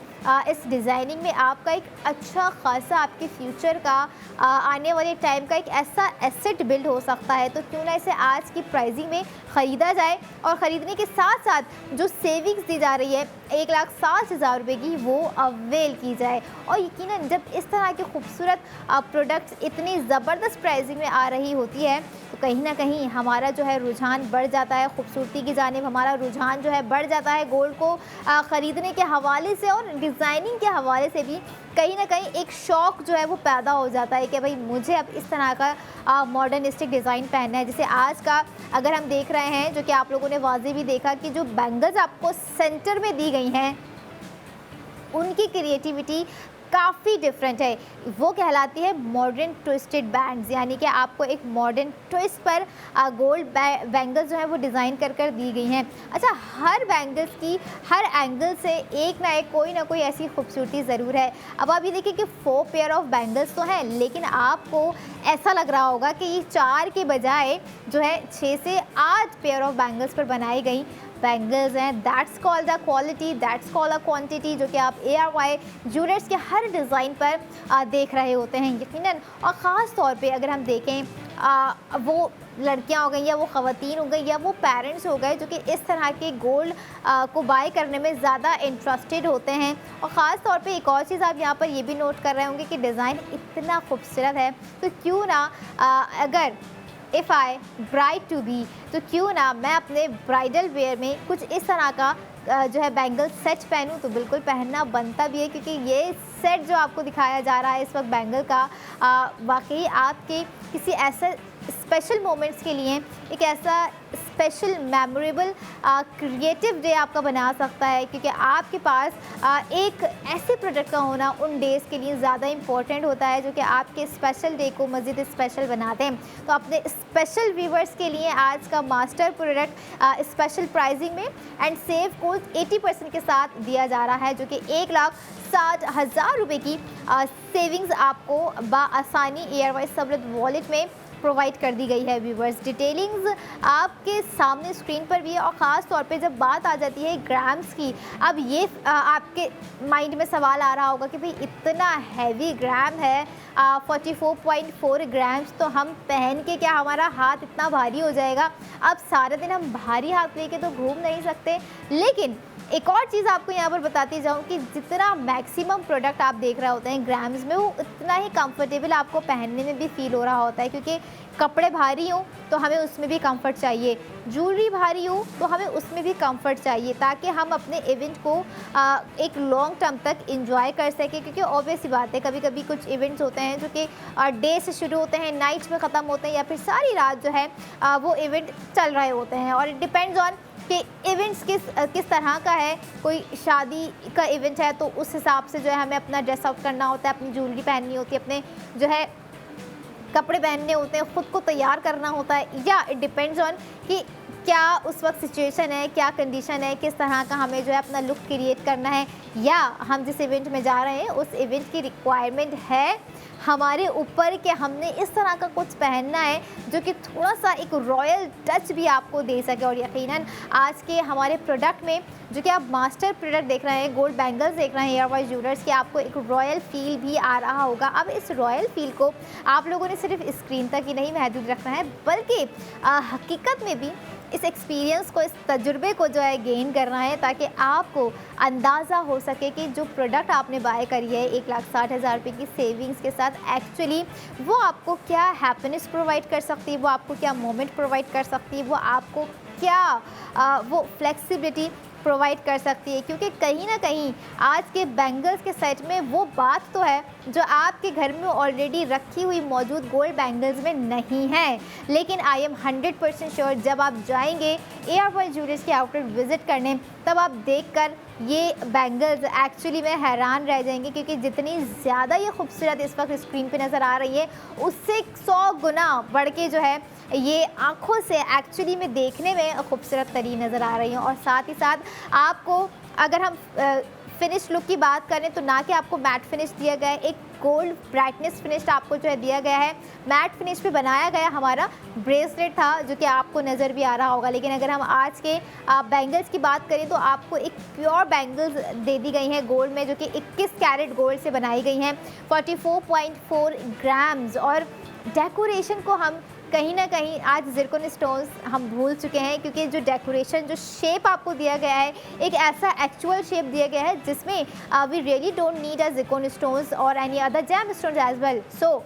इस डिज़ाइनिंग में आपका एक अच्छा खासा आपके फ्यूचर का आने वाले टाइम का एक ऐसा एसेट बिल्ड हो सकता है, तो क्यों ना इसे आज की प्राइसिंग में ख़रीदा जाए। और ख़रीदने के साथ साथ जो सेविंग्स दी जा रही है 1,60,000 रुपये की, वो अवेल की जाए। और यकीनन जब इस तरह के खूबसूरत प्रोडक्ट्स इतनी ज़बरदस्त प्राइसिंग में आ रही होती है, तो कहीं ना कहीं हमारा जो है रुझान बढ़ जाता है, खूबसूरती की जानिब हमारा रुझान जो है बढ़ जाता है। गोल्ड को ख़रीदने के हवाले से और डिज़ाइनिंग के हवाले से भी कहीं ना कहीं एक शौक़ जो है वो पैदा हो जाता है कि भाई मुझे अब इस तरह का मॉडर्निस्टिक डिज़ाइन पहनना है। जैसे आज का अगर हम देख रहे हैं, जो कि आप लोगों ने वाज़े भी देखा कि जो बैंगल्स आपको सेंटर में दी गई हैं, उनकी क्रिएटिविटी काफ़ी डिफरेंट है। वो कहलाती है मॉडर्न ट्विस्टेड बैंड्स, यानी कि आपको एक मॉडर्न ट्विस्ट पर गोल्ड बैंगल्स जो है वो डिज़ाइन कर दी गई हैं। अच्छा, हर बैंगल्स की हर एंगल से एक ना कोई ऐसी खूबसूरती ज़रूर है। अब आप ये देखिए कि 4 पेयर ऑफ बैंगल्स तो हैं, लेकिन आपको ऐसा लग रहा होगा कि ये 4 के बजाय जो है 6 से 8 पेयर ऑफ बैंगल्स पर बनाई गई बैंगल्स हैं। That's called the quality, that's called a quantity, जो कि आप ARY ज्वेलर्स के हर डिज़ाइन पर देख रहे होते हैं यकीनन। और ख़ास तौर पे अगर हम देखें वो लड़कियां हो गई या वो ख़वातीन हो गई या वो पेरेंट्स हो गए जो कि इस तरह के गोल्ड को बाय करने में ज़्यादा इंटरेस्टेड होते हैं। और ख़ास तौर पे एक और चीज़ आप यहाँ पर ये भी नोट कर रहे होंगे कि डिज़ाइन इतना खूबसूरत है, तो क्यों ना अगर if I bride to be, तो क्यों ना मैं अपने ब्राइडल वेयर में कुछ इस तरह का जो है बैंगल सेट पहनूं, तो बिल्कुल पहनना बनता भी है, क्योंकि ये सेट जो आपको दिखाया जा रहा है इस वक्त बैंगल का, वाकई आपके किसी ऐसे स्पेशल मोमेंट्स के लिए एक ऐसा स्पेशल मेमोरेबल क्रिएटिव डे आपका बना सकता है, क्योंकि आपके पास एक ऐसे प्रोडक्ट का होना उन डेज़ के लिए ज़्यादा इम्पोर्टेंट होता है जो कि आपके स्पेशल डे को मज़ीद स्पेशल बनाते हैं। तो अपने स्पेशल व्यूवर्स के लिए आज का मास्टर प्रोडक्ट स्पेशल प्राइसिंग में एंड सेव कोड 80% के साथ दिया जा रहा है, जो कि 1,60,000 रुपये की सेविंग्स आपको बआसानी ARY सहूलत वॉलेट में प्रोवाइड कर दी गई है। व्यूवर्स, डिटेलिंग्स आपके सामने स्क्रीन पर भी है। और ख़ास तौर पे जब बात आ जाती है ग्राम्स की, अब ये आपके माइंड में सवाल आ रहा होगा कि भाई इतना हैवी ग्राम है, 44.4 ग्राम्स, तो हम पहन के क्या हमारा हाथ इतना भारी हो जाएगा? अब सारा दिन हम भारी हाथ लेके तो घूम नहीं सकते। लेकिन एक और चीज़ आपको यहाँ पर बताती जाऊँ कि जितना मैक्सिमम प्रोडक्ट आप देख रहे होते हैं ग्राम्स में, वो उतना ही कंफर्टेबल आपको पहनने में भी फील हो रहा होता है, क्योंकि कपड़े भारी हों तो हमें उसमें भी कंफर्ट चाहिए, ज्वेलरी भारी हो तो हमें उसमें भी कंफर्ट चाहिए, ताकि हम अपने इवेंट को एक लॉन्ग टर्म तक इंजॉय कर सकें। क्योंकि ऑब्वियस सी बात है, कभी कभी कुछ इवेंट्स होते हैं जो कि डे से शुरू होते हैं, नाइट्स में ख़त्म होते हैं, या फिर सारी रात जो है वो इवेंट चल रहे होते हैं। और इट डिपेंड्स ऑन कि इवेंट्स किस तरह का है। कोई शादी का इवेंट है तो उस हिसाब से जो है हमें अपना ड्रेसअप करना होता है, अपनी ज्वेलरी पहननी होती है, अपने जो है कपड़े पहनने होते हैं, ख़ुद को तैयार करना होता है। या इट डिपेंड्स ऑन कि क्या उस वक्त सिचुएशन है, क्या कंडीशन है, किस तरह का हमें जो है अपना लुक क्रिएट करना है, या हम जिस इवेंट में जा रहे हैं उस इवेंट की रिक्वायरमेंट है हमारे ऊपर कि हमने इस तरह का कुछ पहनना है जो कि थोड़ा सा एक रॉयल टच भी आपको दे सके। और यकीनन आज के हमारे प्रोडक्ट में जो कि आप मास्टर प्रोडक्ट देख रहे हैं, गोल्ड बैंगल्स देख रहे हैं एयर वाइज ज्वेलर्स के, आपको एक रॉयल फील भी आ रहा होगा। अब इस रॉयल फील को आप लोगों ने सिर्फ स्क्रीन तक ही नहीं महदूद रखना है, बल्कि हकीकत में भी इस एक्सपीरियंस को, इस तजुर्बे को जो है गेन करना है, ताकि आपको अंदाज़ा हो सके कि जो प्रोडक्ट आपने बाय करी है 1,60,000 रुपये की सेविंग्स के साथ, एक्चुअली वो आपको क्या हैप्पीनेस प्रोवाइड कर सकती है, वो आपको क्या मोमेंट प्रोवाइड कर सकती है, वो आपको क्या वो फ्लेक्सिबिलिटी प्रोवाइड कर सकती है। क्योंकि कहीं ना कहीं आज के बैंगल्स के सेट में वो बात तो है जो आपके घर में ऑलरेडी रखी हुई मौजूद गोल्ड बैंगल्स में नहीं है। लेकिन आई एम 100% श्योर जब आप जाएंगे एयर वाइज ज्वेलर्स के आउटलेट विज़िट करने, तब आप देखकर ये बैंगल्स एक्चुअली में हैरान रह जाएंगे, क्योंकि जितनी ज़्यादा ये खूबसूरत इस वक्त स्क्रीन पे नज़र आ रही है, उससे 100 गुना बढ़ के जो है ये आँखों से एक्चुअली में देखने में खूबसूरत तरीन नज़र आ रही हैं। और साथ ही साथ आपको, अगर हम फिनिश लुक की बात करें, तो ना कि आपको मैट फिनिश दिया गया है, एक गोल्ड ब्राइटनेस फिनिश आपको जो है दिया गया है। मैट फिनिश पे बनाया गया हमारा ब्रेसलेट था जो कि आपको नज़र भी आ रहा होगा। लेकिन अगर हम आज के बैंगल्स की बात करें तो आपको एक प्योर बैंगल्स दे दी गई हैं गोल्ड में, जो कि 21 कैरेट गोल्ड से बनाई गई हैं, 44.4 ग्राम्स। और डेकोरेशन को हम कहीं ना कहीं आज ज़िरकॉन स्टोन्स हम भूल चुके हैं, क्योंकि जो डेकोरेशन, जो शेप आपको दिया गया है, एक ऐसा एक्चुअल शेप दिया गया है जिसमें we really don't need a zircon stones और any other gemstones as well. So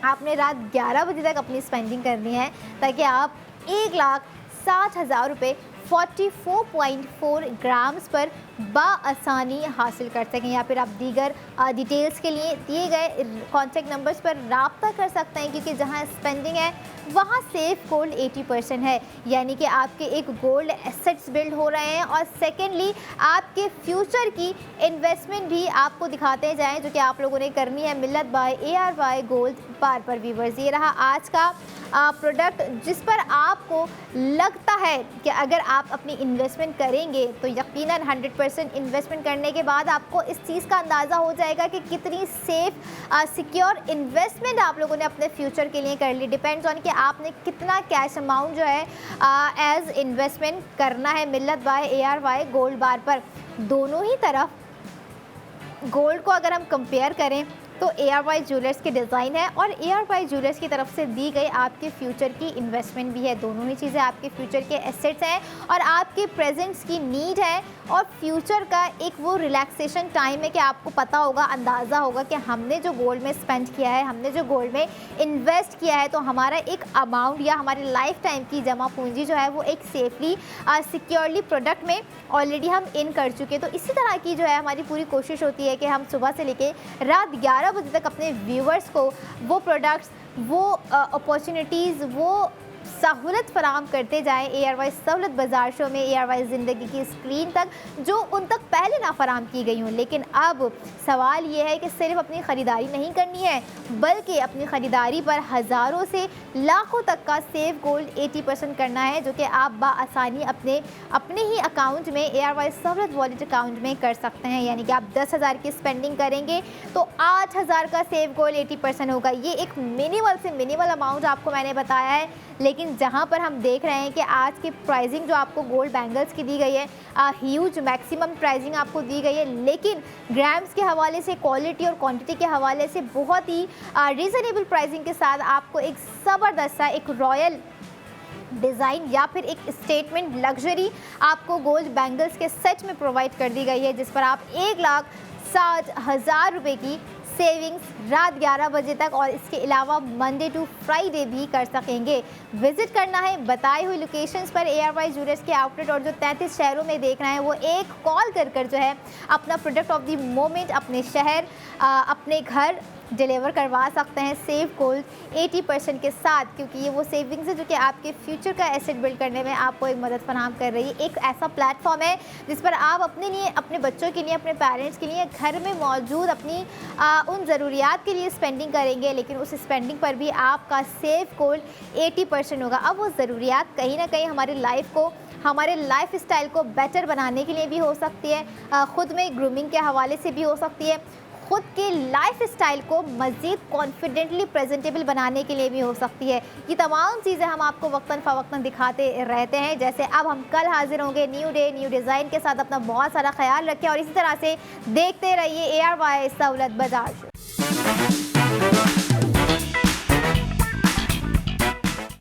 आपने रात 11 बजे तक अपनी स्पेंडिंग करनी है, ताकि आप 1,60,000 रुपये 44.4 ग्राम्स पर बाआसानी हासिल कर सकें। या फिर आप दीगर डिटेल्स के लिए दिए गए कॉन्टैक्ट नंबर्स पर रब्ता कर सकते हैं, क्योंकि जहां स्पेंडिंग है वहां सेफ गोल्ड 80% है, यानी कि आपके एक गोल्ड एसेट्स बिल्ड हो रहे हैं। और सेकेंडली आपके फ्यूचर की इन्वेस्टमेंट भी आपको दिखाते जाएँ, जो कि आप लोगों ने करनी है मिल्लत बाय ARY गोल्ड बार पर व्यूवर्स। ये रहा आज का प्रोडक्ट जिस पर आपको लगता है कि अगर आप अपनी इन्वेस्टमेंट करेंगे तो यकीनन 100% इन्वेस्टमेंट करने के बाद आपको इस चीज़ का अंदाज़ा हो जाएगा कि कितनी सेफ सिक्योर इन्वेस्टमेंट आप लोगों ने अपने फ्यूचर के लिए कर ली। डिपेंड्स ऑन कि आपने कितना कैश अमाउंट जो है एज इन्वेस्टमेंट करना है मिल्लत बाय ARY गोल्ड बार पर। दोनों ही तरफ गोल्ड को अगर हम कंपेयर करें तो ARY ज्वेलर्स के डिज़ाइन है और ARY ज्वेलर्स की तरफ से दी गई आपके फ्यूचर की इन्वेस्टमेंट भी है। दोनों ही चीज़ें आपके फ्यूचर के एसेट्स हैं और आपके प्रेजेंट्स की नीड है, और फ्यूचर का एक वो रिलैक्सेशन टाइम है कि आपको पता होगा, अंदाज़ा होगा कि हमने जो गोल्ड में स्पेंड किया है, हमने जो गोल्ड में इन्वेस्ट किया है, तो हमारा एक अमाउंट या हमारी लाइफ टाइम की जमा पूंजी जो है वो एक सेफली सिक्योरली प्रोडक्ट में ऑलरेडी हम इन कर चुके। तो इसी तरह की जो है हमारी पूरी कोशिश होती है कि हम सुबह से लेके रात 11 बजे तक अपने व्यूवर्स को वो प्रोडक्ट्स, वो अपॉर्चुनिटीज़, वो सहूलत फराम करते जाएँ ARY सहूलत बाज़ार शो में, ARY ज़िंदगी की स्क्रीन तक, जो उन तक पहले ना फराम की गई हों। लेकिन अब सवाल ये है कि सिर्फ अपनी ख़रीदारी नहीं करनी है, बल्कि अपनी ख़रीदारी पर हज़ारों से लाखों तक का सेव गोल्ड 80% करना है, जो कि आप बाआसानी अपने ही अकाउंट में ARY सहूलत वॉलेट अकाउंट में कर सकते हैं। यानी कि आप 10,000 की स्पेंडिंग करेंगे तो 8,000 का सेव गोल्ड 80% होगा। ये एक मिनिमल से मिनिमल अमाउंट आपको मैंने बताया है, लेकिन जहां पर हम देख रहे हैं कि आज की प्राइसिंग जो आपको गोल्ड बैंगल्स की दी गई है, ह्यूज मैक्सिमम प्राइसिंग आपको दी गई है, लेकिन ग्राम्स के हवाले से, क्वालिटी और क्वांटिटी के हवाले से बहुत ही रीज़नेबल प्राइसिंग के साथ आपको एक ज़बरदस्त सा एक रॉयल डिज़ाइन या फिर एक स्टेटमेंट लग्जरी आपको गोल्ड बैंगल्स के सेट में प्रोवाइड कर दी गई है, जिस पर आप 1,60,000 रुपये की सेविंग्स रात 11 बजे तक और इसके अलावा मंडे टू फ्राइडे भी कर सकेंगे। विजिट करना है बताई हुई लोकेशंस पर ARY ज्वेलर्स के आउटलेट, और जो 33 शहरों में देखना है वो एक कॉल कर जो है अपना प्रोडक्ट ऑफ द मोमेंट अपने शहर, अपने घर डिलीवर करवा सकते हैं सेव गोल्ड 80% के साथ, क्योंकि ये वो सेविंग्स है जो कि आपके फ्यूचर का एसेट बिल्ड करने में आपको एक मदद फराहम कर रही है। एक ऐसा प्लेटफॉर्म है जिस पर आप अपने लिए, अपने बच्चों के लिए, अपने पेरेंट्स के लिए घर में मौजूद अपनी उन ज़रूरियात के लिए स्पेंडिंग करेंगे, लेकिन उस स्पेंडिंग पर भी आपका सेव गोल्ड 80% होगा। अब वो ज़रूरियात कहीं ना कहीं हमारी लाइफ को, हमारे लाइफ स्टाइल को बेटर बनाने के लिए भी हो सकती है, ख़ुद में ग्रूमिंग के हवाले से भी हो सकती है, खुद के लाइफ स्टाइल को मज़ीद कॉन्फिडेंटली प्रेजेंटेबल बनाने के लिए भी हो सकती है। ये तमाम चीज़ें हम आपको वक्तन फ़वक्तन दिखाते रहते हैं। जैसे अब हम कल हाजिर होंगे न्यू डे न्यू डिज़ाइन के साथ। अपना बहुत सारा ख्याल रखें और इसी तरह से देखते रहिए ARY सहूलत बाज़ार।